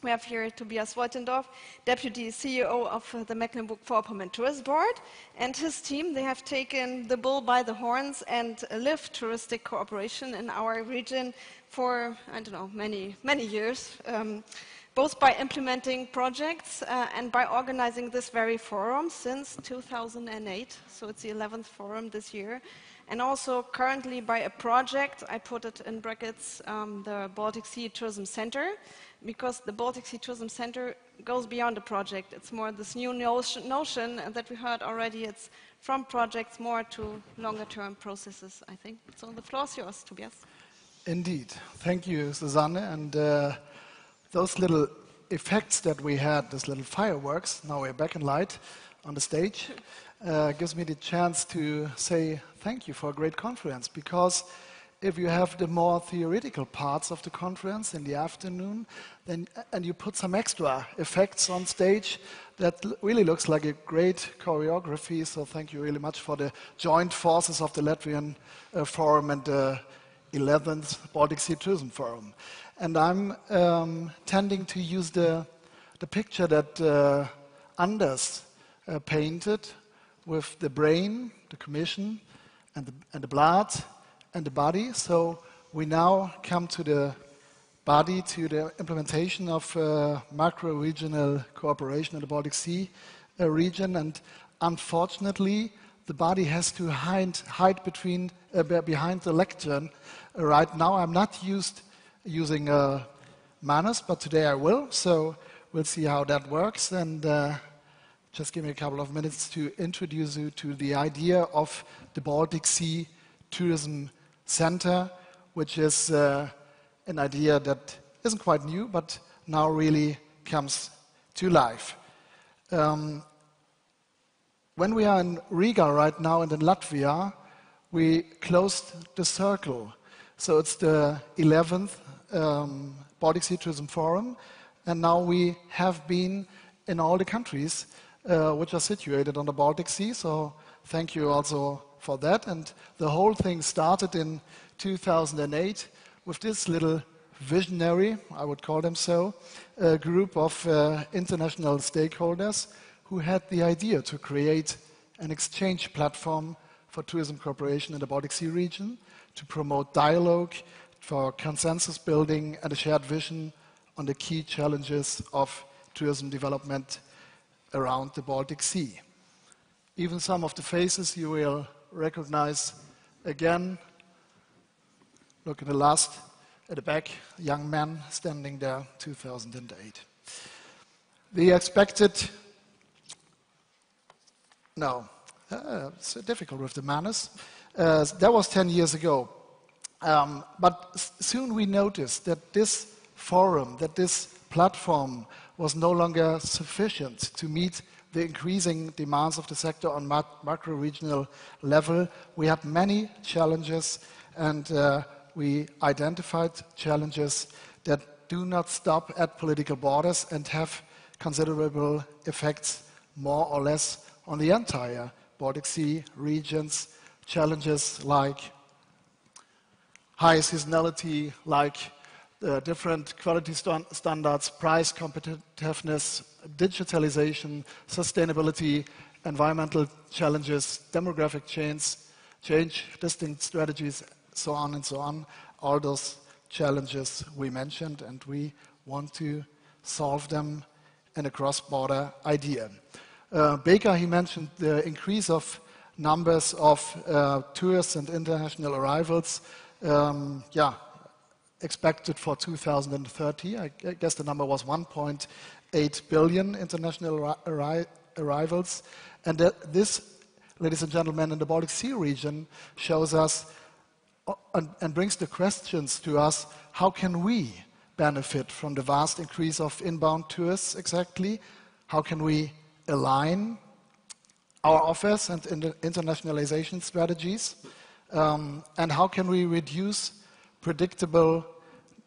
We have here Tobias Woitendorf, Deputy CEO of the Mecklenburg-Vorpommern Tourism Board, and his team. They have taken the bull by the horns and lift touristic cooperation in our region for, I don't know, many years, both by implementing projects and by organizing this very forum since 2008, so it's the 11th forum this year, and also currently by a project, I put it in brackets, the Baltic Sea Tourism Center, because the Baltic Sea Tourism Center goes beyond a project. It's more this new notion that we heard already. It's from projects more to longer-term processes, I think. So the floor is yours, Tobias. Indeed. Thank you, Susanne. And those little effects that we had, those little fireworks, now we're back in light on the stage, gives me the chance to say thank you for a great conference, because if you have the more theoretical parts of the conference in the afternoon, then, and you put some extra effects on stage, that really looks like a great choreography. So thank you really much for the joint forces of the Latvian Forum and the 11th Baltic Sea Tourism Forum. And I'm tending to use the picture that Anders painted with the brain, the commission, and the blood, and the body. So we now come to the body, to the implementation of macro-regional cooperation in the Baltic Sea region. And unfortunately, the body has to hide behind the lectern. Right now, I'm not using Manus, but today I will. So we'll see how that works. And just give me a couple of minutes to introduce you to the idea of the Baltic Sea Tourism Center, which is an idea that isn't quite new, but now really comes to life. When we are in Riga right now and in Latvia, we closed the circle. So it's the 11th Baltic Sea Tourism Forum, and now we have been in all the countries which are situated on the Baltic Sea. So thank you also for that. And the whole thing started in 2008 with this little visionary, I would call them so, group of international stakeholders who had the idea to create an exchange platform for tourism cooperation in the Baltic Sea region, to promote dialogue, for consensus building and a shared vision on the key challenges of tourism development around the Baltic Sea. Even some of the faces you will recognize again. Look at the back, young man standing there, 2008. The expected, no, It's difficult with the manners. That was 10 years ago. But soon we noticed that this forum, that this platform was no longer sufficient to meet the increasing demands of the sector on macro-regional level. We had many challenges, and we identified challenges that do not stop at political borders and have considerable effects, more or less, on the entire Baltic Sea regions. Challenges like high seasonality, like different quality standards, price competitiveness, digitalization, sustainability, environmental challenges, demographic change, distinct strategies, so on and so on. All those challenges we mentioned, and we want to solve them in a cross-border idea. Beka, he mentioned the increase of numbers of tourists and international arrivals. Expected for 2030. I guess the number was 1.8 billion international arrivals. And this, ladies and gentlemen, in the Baltic Sea region shows us and brings the questions to us, how can we benefit from the vast increase of inbound tourists exactly? How can we align our offers and internationalization strategies? And how can we reduce predictable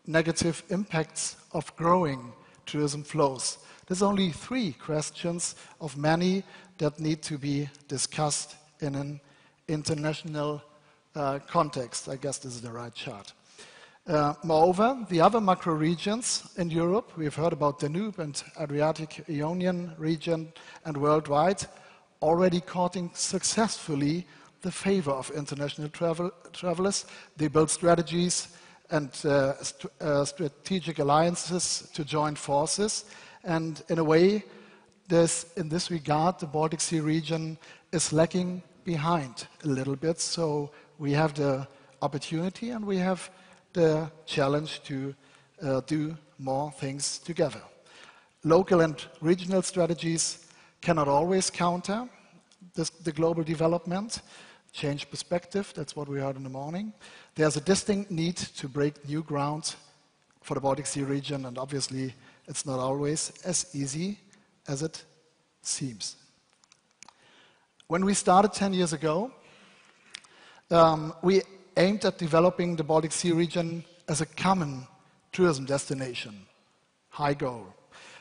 negative impacts of growing tourism flows? There's only 3 questions of many that need to be discussed in an international context. I guess this is the right chart. Moreover, the other macro regions in Europe, we've heard about Danube and Adriatic Ionian region, and worldwide, already courting successfully the favor of international travelers. They build strategies and strategic alliances to join forces. And in a way, in this regard, the Baltic Sea region is lagging behind a little bit. So we have the opportunity and we have the challenge to do more things together. Local and regional strategies cannot always counter the global development. Change perspective, that's what we heard in the morning. There's a distinct need to break new ground for the Baltic Sea region, and obviously it's not always as easy as it seems. When we started 10 years ago, we aimed at developing the Baltic Sea region as a common tourism destination. High goal.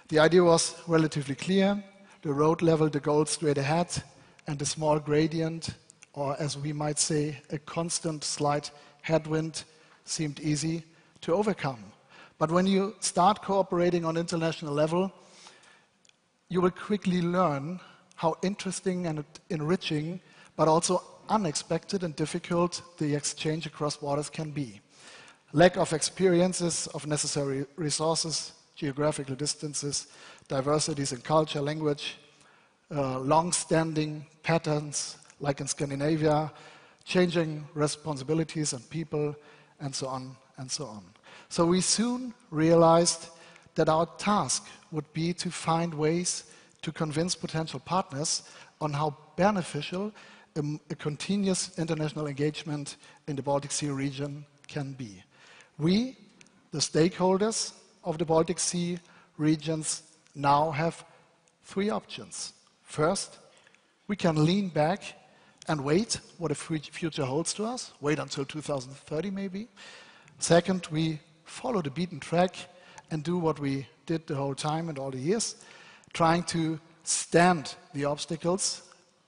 The idea was relatively clear. The road level, the goal straight ahead, and a small gradient, or as we might say, a constant slight headwind, seemed easy to overcome. But when you start cooperating on international level, you will quickly learn how interesting and enriching, but also unexpected and difficult the exchange across borders can be. Lack of experiences of necessary resources, geographical distances, diversities in culture, language, long-standing patterns, like in Scandinavia, changing responsibilities and people, and so on and so on. So we soon realized that our task would be to find ways to convince potential partners on how beneficial a continuous international engagement in the Baltic Sea region can be. We, the stakeholders of the Baltic Sea regions, now have 3 options. First, we can lean back and wait what a future holds to us, wait until 2030 maybe. Second, we follow the beaten track and do what we did the whole time and all the years, trying to stand the obstacles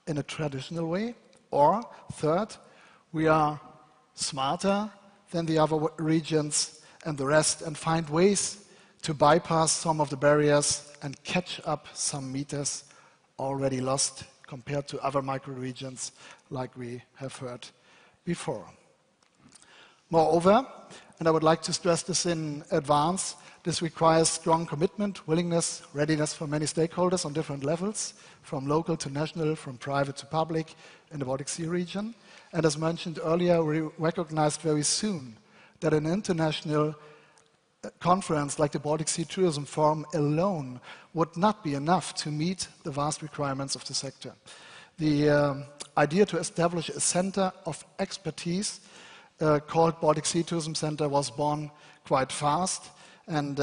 in a traditional way. Or third, we are smarter than the other regions and the rest and find ways to bypass some of the barriers and catch up some meters already lost compared to other microregions like we have heard before. Moreover, and I would like to stress this in advance, this requires strong commitment, willingness, readiness for many stakeholders on different levels, from local to national, from private to public in the Baltic Sea region. And as mentioned earlier, we recognized very soon that an international conference like the Baltic Sea Tourism Forum alone would not be enough to meet the vast requirements of the sector. The idea to establish a center of expertise called Baltic Sea Tourism Center was born quite fast, and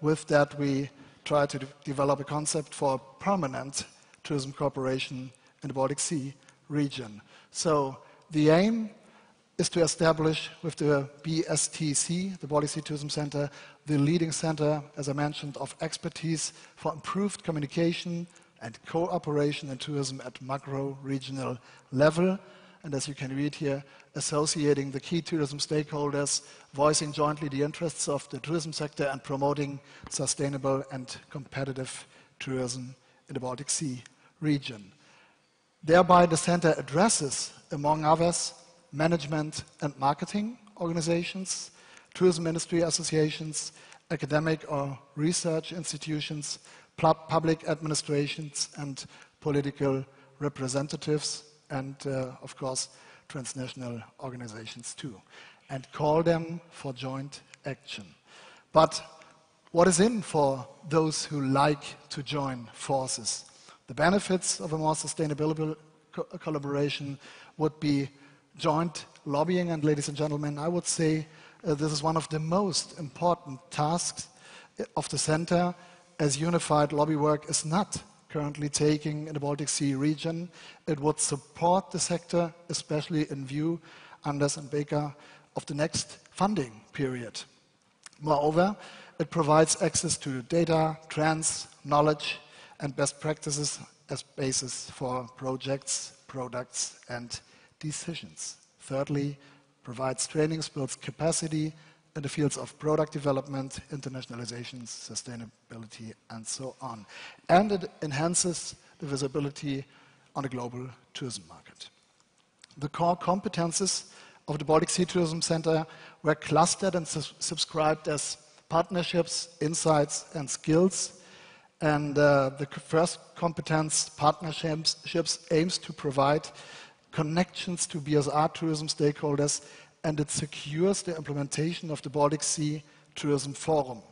with that we tried to develop a concept for permanent tourism cooperation in the Baltic Sea region. So the aim is to establish with the BSTC, the Baltic Sea Tourism Center, the leading center, as I mentioned, of expertise for improved communication and cooperation in tourism at macro-regional level. And as you can read here, associating the key tourism stakeholders, voicing jointly the interests of the tourism sector and promoting sustainable and competitive tourism in the Baltic Sea region. Thereby, the center addresses, among others, management and marketing organizations, tourism industry associations, academic or research institutions, public administrations, and political representatives, and of course, transnational organizations too, and call them for joint action. But what is in for those who like to join forces? The benefits of a more sustainable collaboration would be joint lobbying, and ladies and gentlemen, I would say this is one of the most important tasks of the center, as unified lobby work is not currently taking in the Baltic Sea region. It would support the sector, especially in view, Anders and Beka, of the next funding period. Moreover, it provides access to data, trends, knowledge, and best practices as basis for projects, products, and decisions. Thirdly, provides trainings, builds capacity in the fields of product development, internationalization, sustainability, and so on. And it enhances the visibility on the global tourism market. The core competences of the Baltic Sea Tourism Center were clustered and subscribed as partnerships, insights, and skills. And the first competence, partnerships, aims to provide connections to BSR tourism stakeholders, and it secures the implementation of the Baltic Sea Tourism Forum.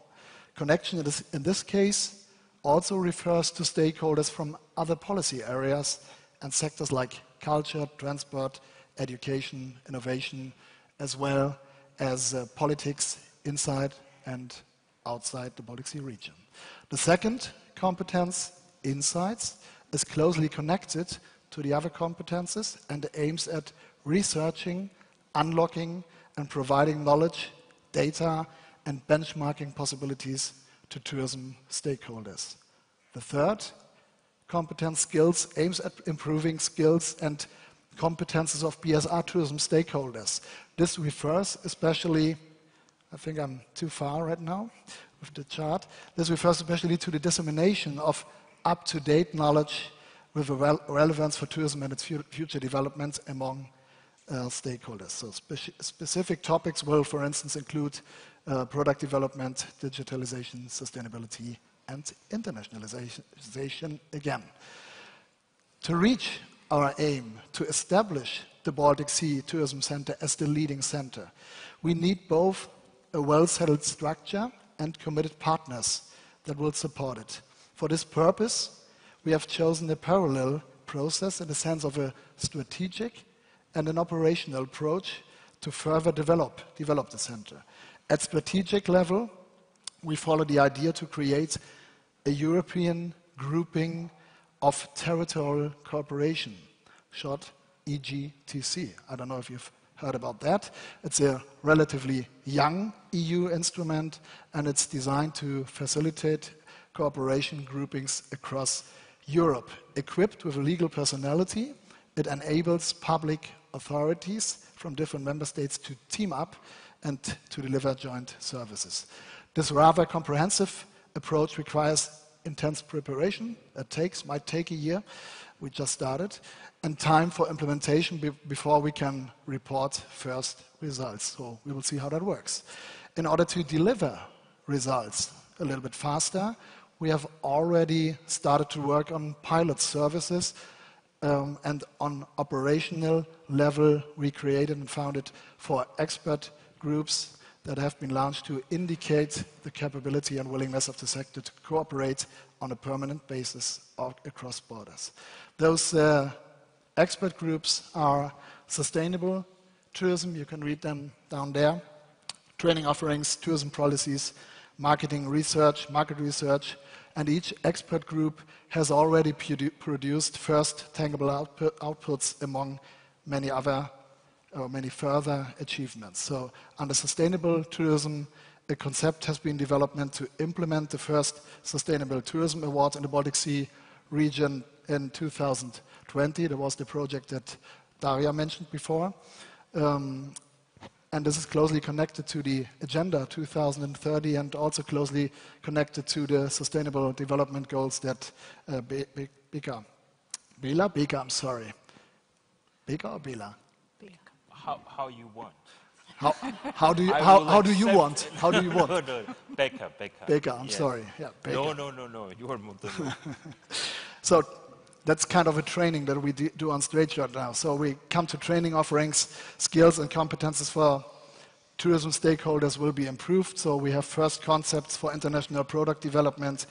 Connection in this case also refers to stakeholders from other policy areas and sectors like culture, transport, education, innovation, as well as politics inside and outside the Baltic Sea region. The second competence, insights, is closely connected to the other competences and aims at researching, unlocking, and providing knowledge, data, and benchmarking possibilities to tourism stakeholders. The third competence, skills, aims at improving skills and competences of BSR tourism stakeholders. This refers especially, I think I'm too far right now with the chart, this refers especially to the dissemination of up-to-date knowledge with a relevance for tourism and its future development among stakeholders. So specific topics will, for instance, include product development, digitalization, sustainability, and internationalization again. To reach our aim to establish the Baltic Sea Tourism Center as the leading center, we need both a well-settled structure and committed partners that will support it. For this purpose, we have chosen a parallel process in the sense of a strategic and an operational approach to further develop the center. At strategic level, we follow the idea to create a European grouping of territorial cooperation, short EGTC. I don't know if you've heard about that. It's a relatively young EU instrument, and it's designed to facilitate cooperation groupings across Europe. Equipped with a legal personality, it enables public authorities from different member states to team up and to deliver joint services. This rather comprehensive approach requires intense preparation. It might take a year. We just started. And time for implementation before we can report first results. So we will see how that works. In order to deliver results a little bit faster, we have already started to work on pilot services, and on operational level, we created and founded 4 expert groups that have been launched to indicate the capability and willingness of the sector to cooperate on a permanent basis across borders. Those expert groups are sustainable tourism, you can read them down there, training offerings, tourism policies, marketing research, market research, and each expert group has already produced first tangible outputs among many other or many further achievements. So under sustainable tourism, a concept has been developed to implement the first Sustainable Tourism Award in the Baltic Sea region in 2020. That was the project that Daria mentioned before. And this is closely connected to the Agenda 2030 and also closely connected to the Sustainable Development Goals that Beka, I'm sorry. Beka or Bela? How you want. How do you want? How do you want? No, Beka. Beka, I'm sorry. Yeah, Beka. No, you are Montenegro. So that's kind of a training that we do on stage right now. So we come to training offerings, skills and competences for tourism stakeholders will be improved. So we have first concepts for international product development.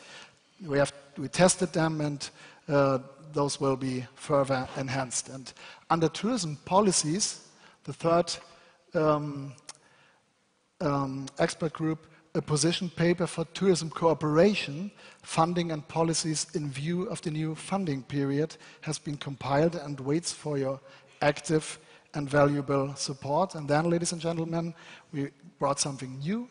We tested them and those will be further enhanced. And under tourism policies, the third expert group, a position paper for tourism cooperation, funding and policies in view of the new funding period has been compiled and waits for your active and valuable support. And then, ladies and gentlemen, we brought something new,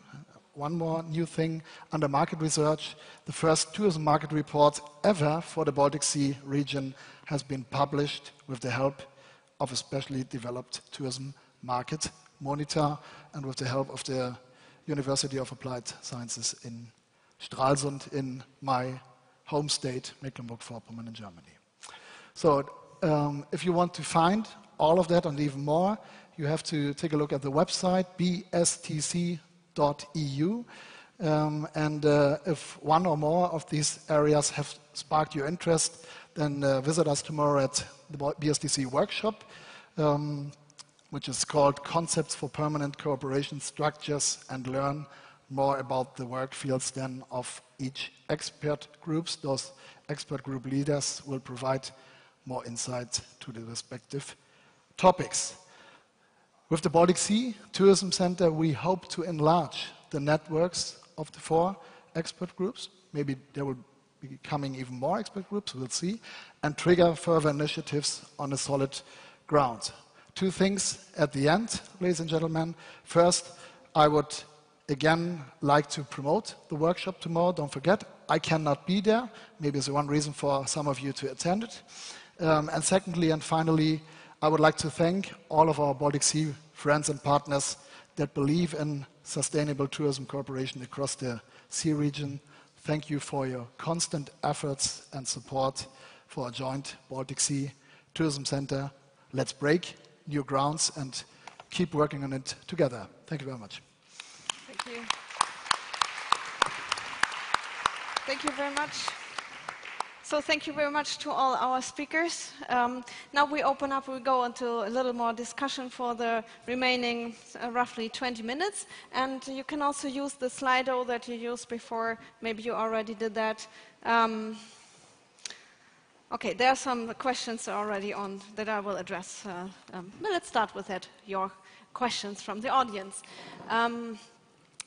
one more new thing under market research. The first tourism market report ever for the Baltic Sea region has been published with the help of a specially developed tourism market monitor and with the help of the University of Applied Sciences in Stralsund in my home state, Mecklenburg-Vorpommern in Germany. So if you want to find all of that and even more, you have to take a look at the website, bstc.eu. If one or more of these areas have sparked your interest, then visit us tomorrow at the BSTC workshop, which is called Concepts for Permanent Cooperation Structures, and learn more about the work fields then of each expert groups. Those expert group leaders will provide more insight to the respective topics. With the Baltic Sea Tourism Center, we hope to enlarge the networks of the 4 expert groups. Maybe there will be coming even more expert groups, we'll see, and trigger further initiatives on a solid ground. 2 things at the end, ladies and gentlemen. First, I would again like to promote the workshop tomorrow. Don't forget, I cannot be there. Maybe it's one reason for some of you to attend it. And secondly and finally, I would like to thank all of our Baltic Sea friends and partners that believe in sustainable tourism cooperation across the sea region. Thank you for your constant efforts and support for a joint Baltic Sea Tourism Center. Let's break new grounds and keep working on it together. Thank you very much. Thank you. Thank you very much. So thank you very much to all our speakers. Now we open up, we go into a little more discussion for the remaining roughly 20 minutes. And you can also use the Slido that you used before. Maybe you already did that. Okay, there are some questions already on that I will address. Let's start with that, your questions from the audience.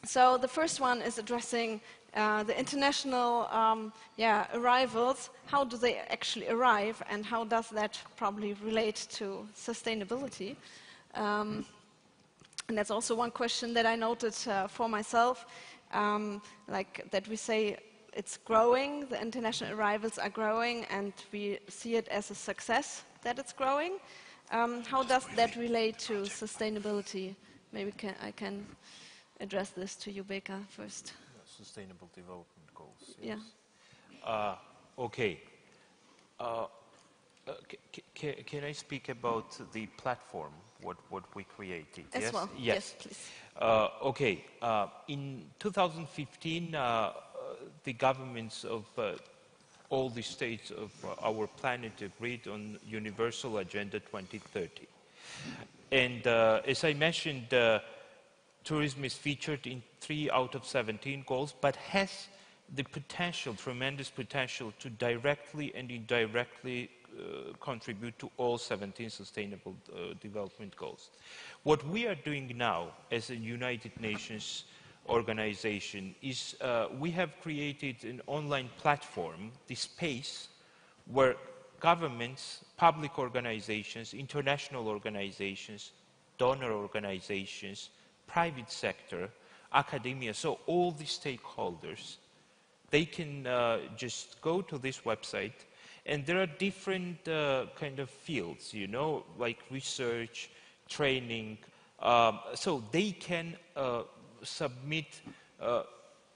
So the first one is addressing the international arrivals. How do they actually arrive, and how does that probably relate to sustainability? And that's also one question that I noted for myself, like that we say it's growing, the international arrivals are growing, and we see it as a success that it's growing. How does that relate to sustainability? Maybe I can address this to you, Beka, first. Sustainable Development Goals. Yes. Yeah. Okay. Can I speak about the platform, what we created? As yes? well. Yes, please. Okay. In 2015, the governments of all the states of our planet agreed on Universal Agenda 2030. And as I mentioned, tourism is featured in 3 out of 17 goals, but has the potential, tremendous potential, to directly and indirectly contribute to all 17 Sustainable Development Goals. What we are doing now as a United Nations organization is we have created an online platform, the space, where governments, public organizations, international organizations, donor organizations, private sector, academia, so all the stakeholders, they can just go to this website, and there are different kind of fields, you know, like research, training, so they can submit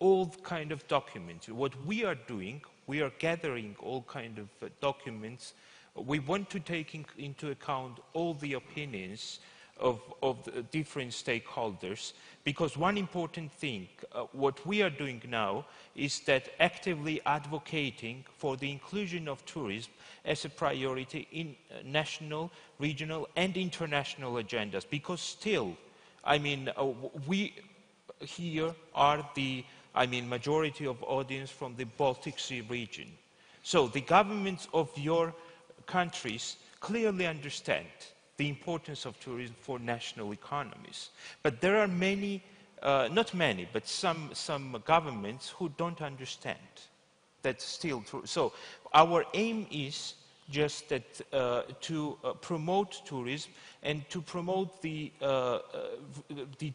all kind of documents. What we are doing, we are gathering all kind of documents. We want to take into account all the opinions of the different stakeholders, because one important thing, what we are doing now is that actively advocating for the inclusion of tourism as a priority in national, regional and international agendas, because still, I mean, we here are the, I mean, majority of audience from the Baltic Sea region. So the governments of your countries clearly understand the importance of tourism for national economies. But there are many, not many, but some governments who don't understand. That's still true. So our aim is just that to promote tourism and to promote the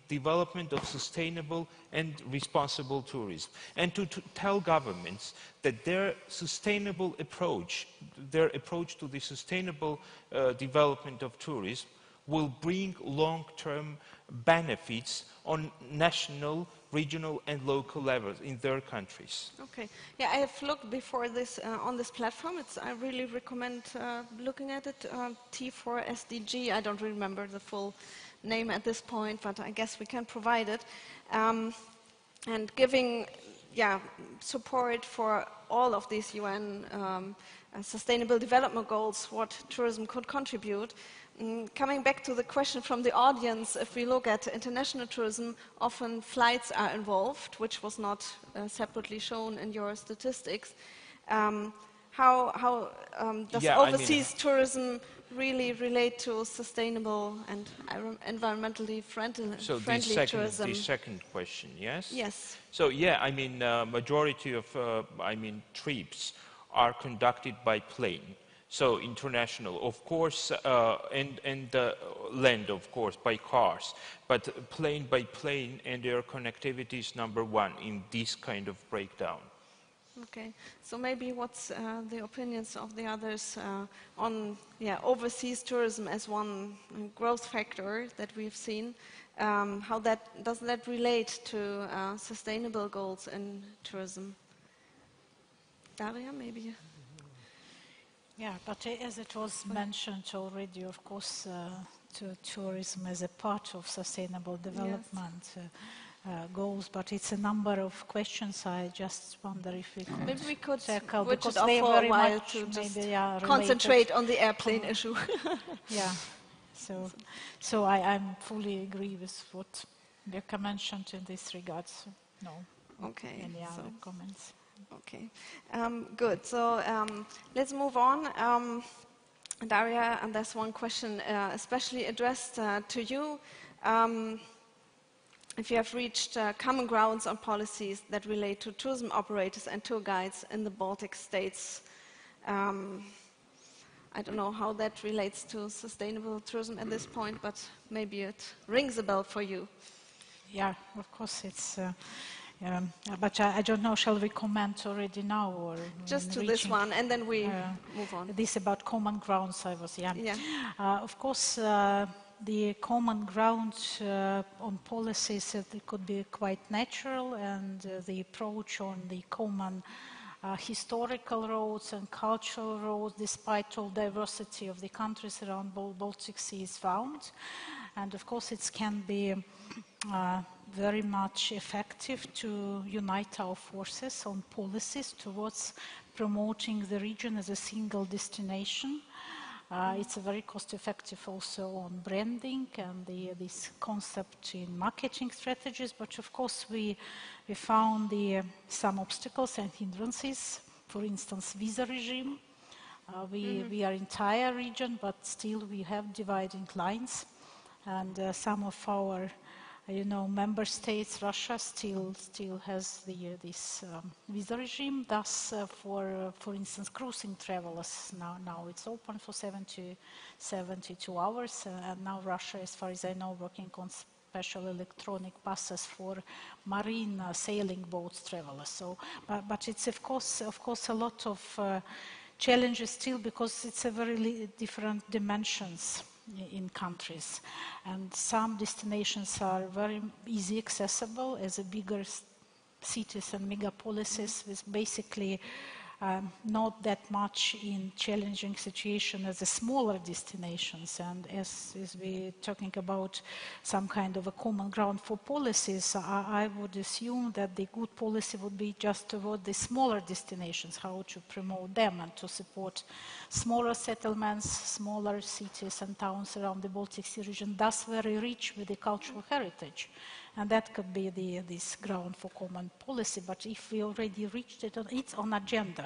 development of sustainable and responsible tourism, and to tell governments that their sustainable approach, their approach to the sustainable development of tourism will bring long-term benefits on national, regional and local levels in their countries. Okay. Yeah, I have looked before this on this platform. I really recommend looking at it. T4SDG. I don't remember the full name at this point, but I guess we can provide it. And giving, support for all of these UN Sustainable Development Goals, what tourism could contribute. Coming back to the question from the audience, if we look at international tourism, often flights are involved, which was not separately shown in your statistics. How does overseas tourism really relate to sustainable and environmentally friendly tourism? The second question, yes? Yes. So yeah, I mean, majority of, trips are conducted by plane. So international, of course, and land, of course, by cars. But plane by plane and air connectivity is number one in this kind of breakdown. Okay, so maybe what's the opinions of the others on overseas tourism as one growth factor that we've seen? How does that relate to sustainable goals in tourism? Daria, maybe? Yeah, but as it was mentioned already, of course, tourism is a part of sustainable development goals, but it's a number of questions. I just wonder if we could tackle, because they are very much maybe concentrate on the airplane issue. Yeah, so I'm fully agree with what Beka mentioned in this regard. So no. Okay. Any other comments? Okay, good. So let's move on. Daria, and there's one question especially addressed to you. If you have reached common grounds on policies that relate to tourism operators and tour guides in the Baltic states, I don't know how that relates to sustainable tourism at this point, but maybe it rings a bell for you. Yeah, of course it's... but I don't know, shall we comment already now? Or just to this one, and then we move on. This about common grounds, of course, the common ground on policies, it could be quite natural, and the approach on the common historical roads and cultural roads, despite all diversity of the countries around Baltic Sea, is found. And of course, it can be very much effective to unite our forces on policies towards promoting the region as a single destination. It's very cost-effective also on branding and this concept in marketing strategies, but of course we found some obstacles and hindrances, for instance, visa regime. We are entire region, but still we have dividing lines, and some of our member states, Russia still has this visa regime. Thus, for instance, cruising travelers now it's open for 72 hours, and now Russia, as far as I know, working on special electronic passes for marine sailing boats travelers. So, but it's of course a lot of challenges still, because it's a very different dimensions in countries, and some destinations are very easy accessible as a bigger cities and megapolises, with basically not that much in challenging situation as the smaller destinations. And as we're talking about some kind of a common ground for policies, I would assume that the good policy would be just toward the smaller destinations, how to promote them and to support smaller settlements, smaller cities and towns around the Baltic Sea region, thus very rich with the cultural heritage. And that could be this ground for common policy. But if we already reached it, it's on agenda,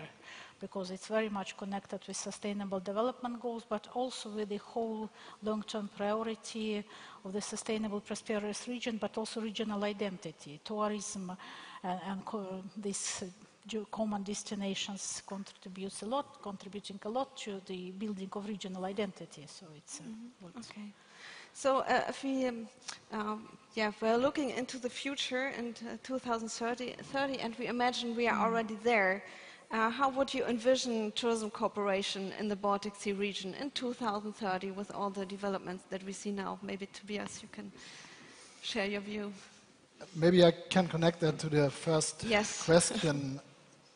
because it's very much connected with sustainable development goals, but also with the whole long-term priority of the sustainable prosperous region, but also regional identity, tourism, and this common destinations contributing a lot to the building of regional identity. So it's okay. So if we're looking into the future in 2030, and we imagine we are already there, how would you envision tourism cooperation in the Baltic Sea region in 2030 with all the developments that we see now? Maybe Tobias, you can share your view. Maybe I can connect that to the first Yes. question.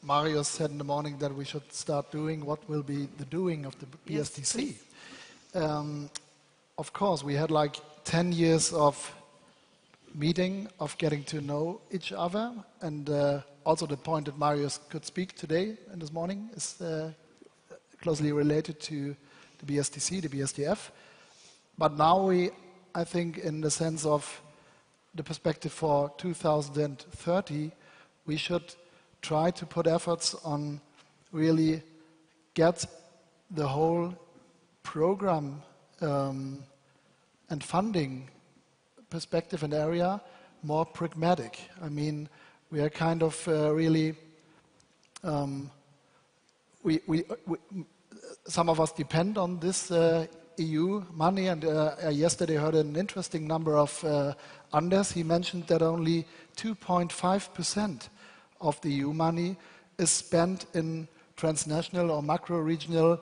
Mario said in the morning that we should start doing what will be the doing of the BSTC. Yes, of course, we had like 10 years of meeting, of getting to know each other, and also the point that Marius could speak today and this morning is closely related to the BSTC, the BSTF. But now I think in the sense of the perspective for 2030, we should try to put efforts on really get the whole program and funding perspective and area more pragmatic. I mean, we are kind of really, some of us depend on this EU money, and yesterday I heard an interesting number of Anders. He mentioned that only 2.5% of the EU money is spent in transnational or macro-regional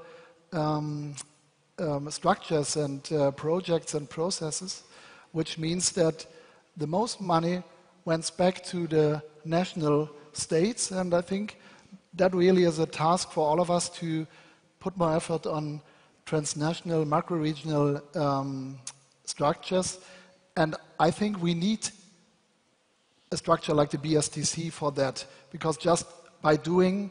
structures and projects and processes, which means that the most money went back to the national states, and I think that really is a task for all of us to put more effort on transnational, macro-regional structures, and I think we need a structure like the BSTC for that, because just by doing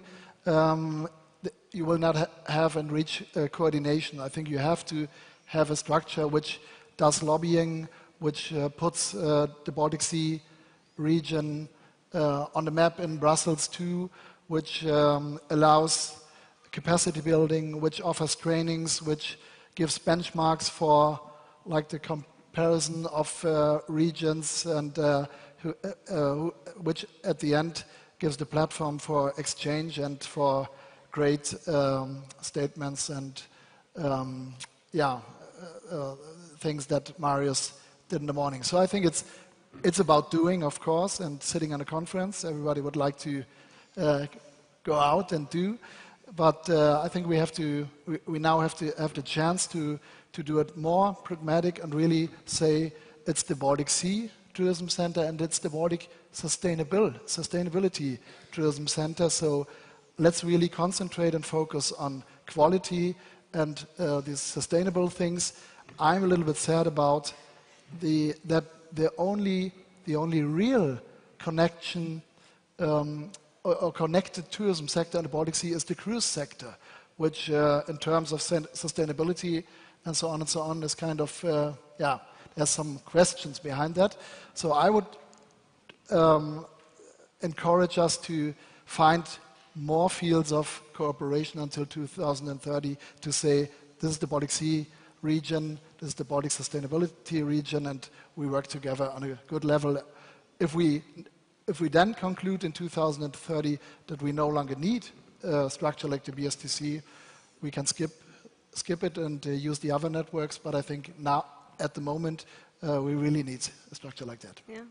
you will not have and reach coordination. I think you have to have a structure which does lobbying, which puts the Baltic Sea region on the map in Brussels too, which allows capacity building, which offers trainings, which gives benchmarks for like the comparison of regions, and which at the end gives the platform for exchange and for great statements and things that Marius did in the morning. So I think it's about doing, of course, and sitting on a conference. Everybody would like to go out and do, but I think we now have to have the chance to do it more pragmatic and really say it's the Baltic Sea Tourism Center and it's the Baltic Sustainability Tourism Center. So let's really concentrate and focus on quality and these sustainable things. I'm a little bit sad about that the only real connection or connected tourism sector in the Baltic Sea is the cruise sector, which in terms of sustainability and so on is kind of, there's some questions behind that. So I would encourage us to find more fields of cooperation until 2030 to say, this is the Baltic Sea region, this is the Baltic sustainability region, and we work together on a good level. If we then conclude in 2030 that we no longer need a structure like the BSTC, we can skip it and use the other networks, but I think now, at the moment, we really need a structure like that. Yeah.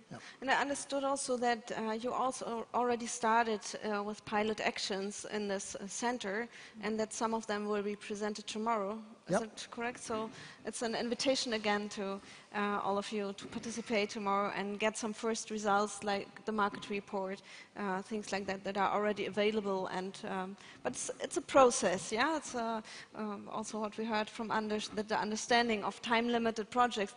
And I understood also that you also already started with pilot actions in this center, and that some of them will be presented tomorrow. Is that correct? So it's an invitation again to all of you to participate tomorrow and get some first results, like the market report, things like that, that are already available. And but it's a process, yeah. It's also what we heard from Anders, that the understanding of time-limited projects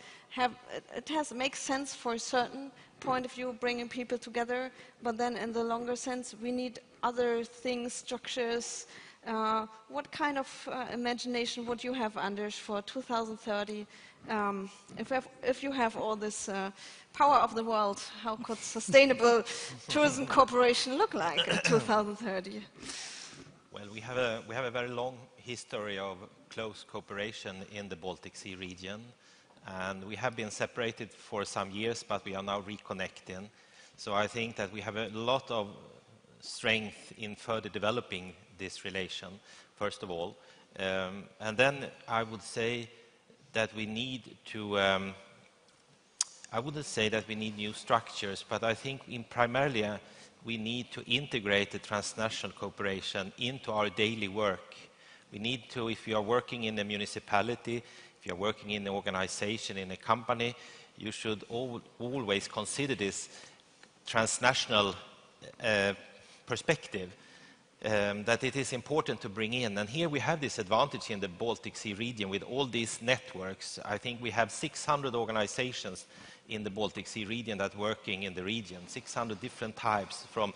makes sense for a certain point of view, bringing people together. But then, in the longer sense, we need other things, structures. What kind of imagination would you have, Anders, for 2030? If you have all this power of the world, how could sustainable tourism cooperation look like in 2030? Well, we have a very long history of close cooperation in the Baltic Sea region, and we have been separated for some years, but we are now reconnecting. So I think that we have a lot of strength in further developing this relation, first of all. And then I would say that we need to, I wouldn't say that we need new structures, but I think primarily we need to integrate the transnational cooperation into our daily work. We need to, if you are working in a municipality, if you are working in an organization, in a company, you should always consider this transnational perspective. That it is important to bring in. And here we have this advantage in the Baltic Sea region with all these networks. I think we have 600 organizations in the Baltic Sea region that are working in the region, 600 different types, from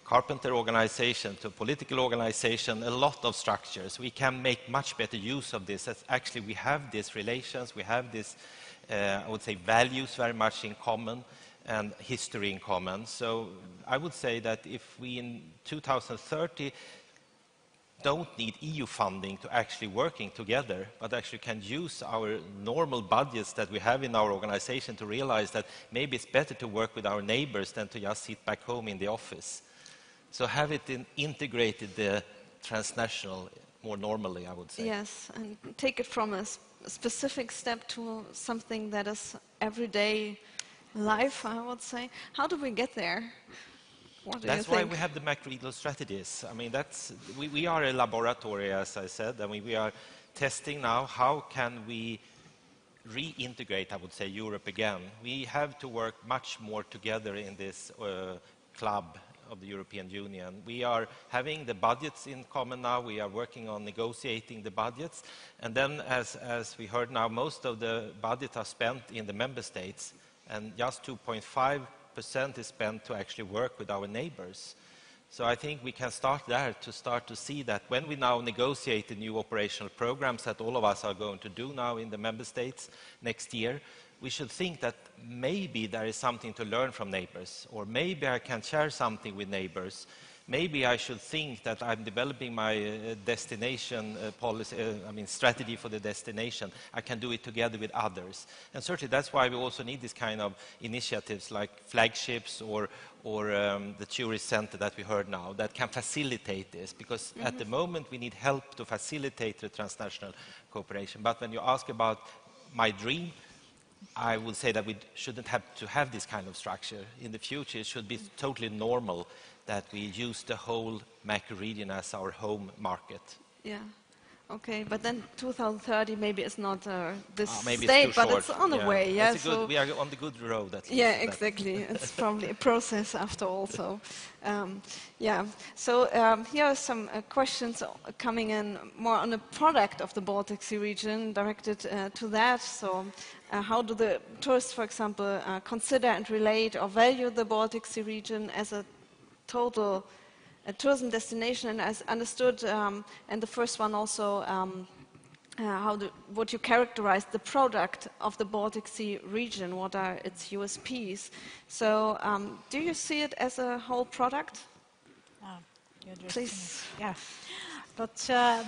carpenter organization to political organization, a lot of structures. We can make much better use of this. As actually, we have these relations, we have this, I would say, values very much in common, and history in common. So I would say that if we in 2030 don't need EU funding to actually working together, but actually can use our normal budgets that we have in our organization to realize that maybe it's better to work with our neighbors than to just sit back home in the office. So have it integrated the transnational more normally, I would say. Yes, and take it from a specific step to something that is everyday life, I would say. How do we get there? What do you think? That's why we have the macro-regional strategies. I mean, we are a laboratory, as I said. I mean, we are testing now how can we reintegrate, I would say, Europe again. We have to work much more together in this club of the European Union. We are having the budgets in common now. We are working on negotiating the budgets. And then, as we heard now, most of the budgets are spent in the member states, and just 2.5% is spent to actually work with our neighbors. So I think we can start there to see that when we now negotiate the new operational programs that all of us are going to do now in the member states next year, we should think that maybe there is something to learn from neighbors, or maybe I can share something with neighbors. Maybe I should think that I'm developing my destination policy, strategy for the destination. I can do it together with others. And certainly that's why we also need this kind of initiatives like flagships or the tourist center that we heard now that can facilitate this. Because at the moment we need help to facilitate the transnational cooperation. But when you ask about my dream, I would say that we shouldn't have to have this kind of structure. In the future it should be totally normal that we use the whole macro region as our home market. Yeah. Okay, but then 2030 maybe it's not this maybe state, it's too but short. it's on the way. Yeah, so we are on the good road. At least. Yeah, exactly. It's probably a process after all. So, yeah. So here are some questions coming in more on the product of the Baltic Sea region, directed to that. So, how do the tourists, for example, consider and relate or value the Baltic Sea region as a total tourism destination? And as understood, and the first one also, would you characterize the product of the Baltic Sea region? What are its USPs? So, do you see it as a whole product? Please. Yeah. But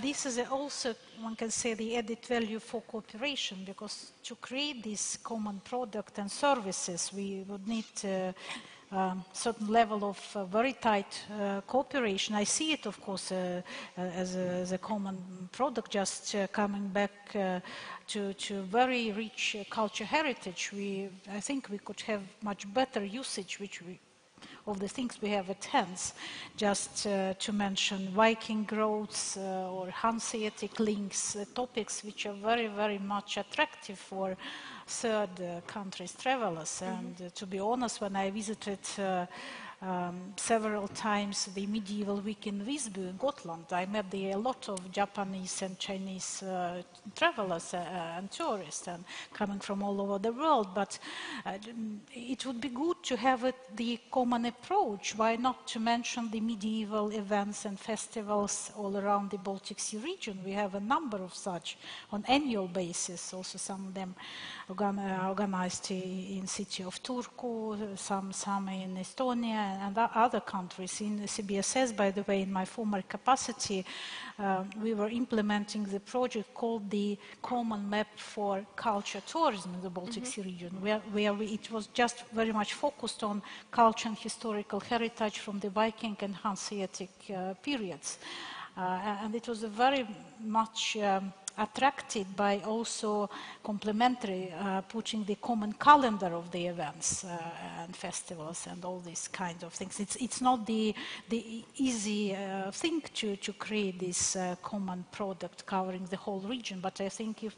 this is also, one can say, the added value for cooperation, because to create this common product and services, we would need certain level of very tight cooperation. I see it, of course, as a common product, just coming back to very rich culture heritage. I think we could have much better usage, of the things we have at hands, just to mention Viking roads or Hanseatic links, topics which are very, very much attractive for third countries travelers. And to be honest, when I visited several times the medieval week in Visby, Gotland, I met there a lot of Japanese and Chinese travelers and tourists, and coming from all over the world. But it would be good to have the common approach. Why not to mention the medieval events and festivals all around the Baltic Sea region? We have a number of such on annual basis. Also, some of them organized in city of Turku, some in Estonia and other countries. In CBSS, by the way, in my former capacity, we were implementing the project called the Common Map for Culture Tourism in the Baltic Sea region, where it was just very much focused on culture and historical heritage from the Viking and Hanseatic periods. And it was a very much attracted by also complementary, putting the common calendar of the events and festivals and all these kind of things. It's not the easy thing to create this common product covering the whole region, but I think if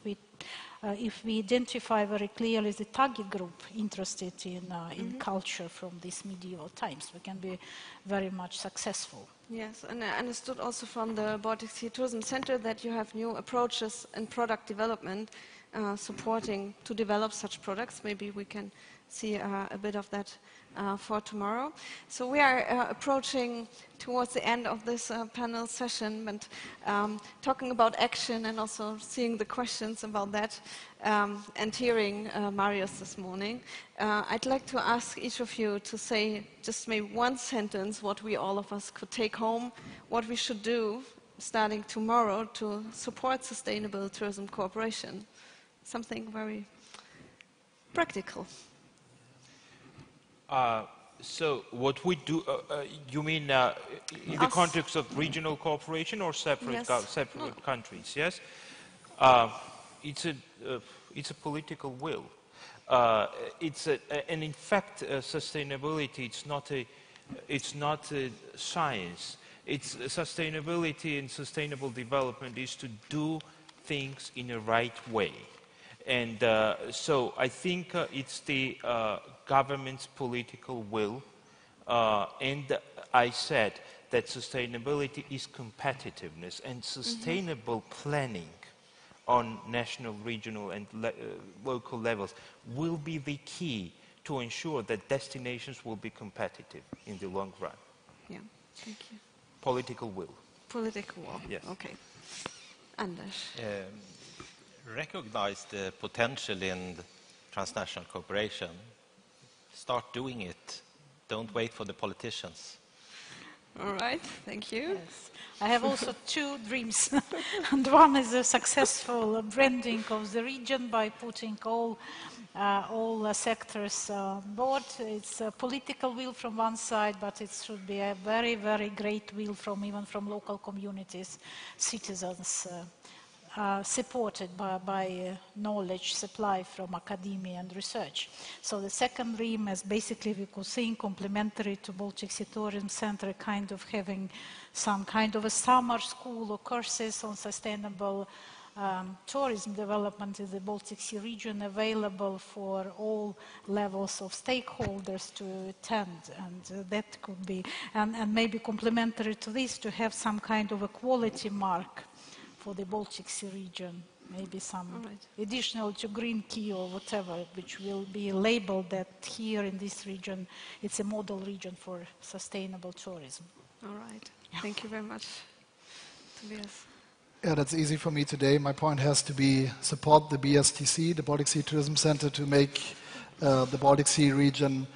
we identify very clearly the target group interested in culture from these medieval times, we can be very much successful. Yes, and I understood also from the Baltic Sea Tourism Center that you have new approaches in product development, supporting to develop such products. Maybe we can see a bit of that for tomorrow. So we are approaching towards the end of this panel session, and talking about action and also seeing the questions about that, and hearing Marius this morning. I'd like to ask each of you to say just maybe one sentence what we all of us could take home, what we should do starting tomorrow to support sustainable tourism cooperation. Something very practical. So what we do, you mean in the context of regional cooperation or separate, separate countries, yes? It's a political will. And in fact, sustainability, it's not a science. It's sustainability and sustainable development is to do things in a right way. And so I think it's the government's political will. And I said that sustainability is competitiveness, and sustainable planning on national, regional and local levels will be the key to ensure that destinations will be competitive in the long run. Yeah, thank you. Political will. Political will, yes. Okay. Anders? Recognize the potential in transnational cooperation. Start doing it. Don't wait for the politicians. All right, thank you. Yes. I have also two dreams. And one is a successful branding of the region by putting all sectors on board. It's a political will from one side, but it should be a very, very great will even from local communities, citizens, supported by knowledge supply from academia and research. So the second dream is basically, we could think, complementary to Baltic Sea Tourism Center, kind of having some kind of a summer school or courses on sustainable tourism development in the Baltic Sea region, available for all levels of stakeholders to attend. And that could be, and maybe complementary to this, to have some kind of a quality mark for the Baltic Sea region, maybe some additional to green key or whatever, which will be labeled that here in this region, it's a model region for sustainable tourism. All right. Thank you very much, Tobias. Yeah, that's easy for me today. My point has to be support the BSTC, the Baltic Sea Tourism Center, to make the Baltic Sea region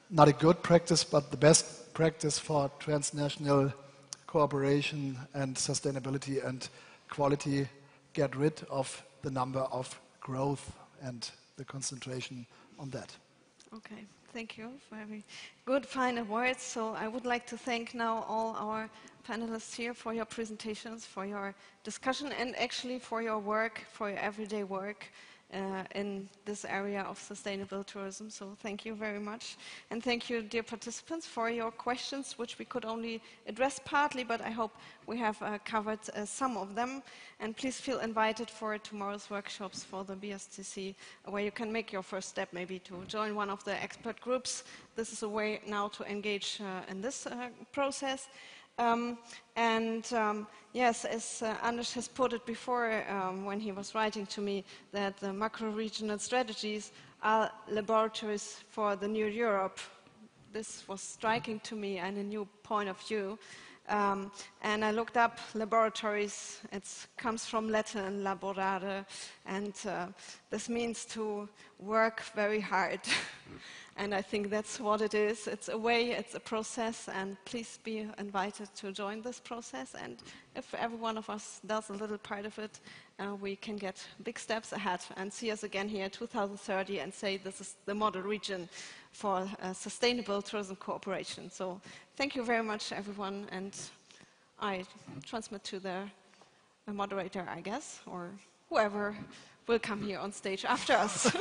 not a good practice, but the best practice for transnational cooperation and sustainability and quality, get rid of the number of growth and the concentration on that. Okay, thank you. Very good final words. So I would like to thank now all our panelists here for your presentations, for your discussion, and actually for your work, for your everyday work in this area of sustainable tourism. So thank you very much. And thank you, dear participants, for your questions, which we could only address partly, but I hope we have covered some of them. And please feel invited for tomorrow's workshops for the BSTC, where you can make your first step maybe to join one of the expert groups. This is a way now to engage in this process. Yes, as Anders has put it before when he was writing to me, that the macro-regional strategies are laboratories for the new Europe. This was striking to me and a new point of view. And I looked up laboratories. It comes from Latin, laborare, and this means to work very hard. And I think that's what it is. It's a way, it's a process, and please be invited to join this process. And if every one of us does a little part of it, we can get big steps ahead and see us again here in 2030 and say this is the model region for sustainable tourism cooperation. So thank you very much, everyone, and I transmit to the moderator, I guess, or whoever will come here on stage after us.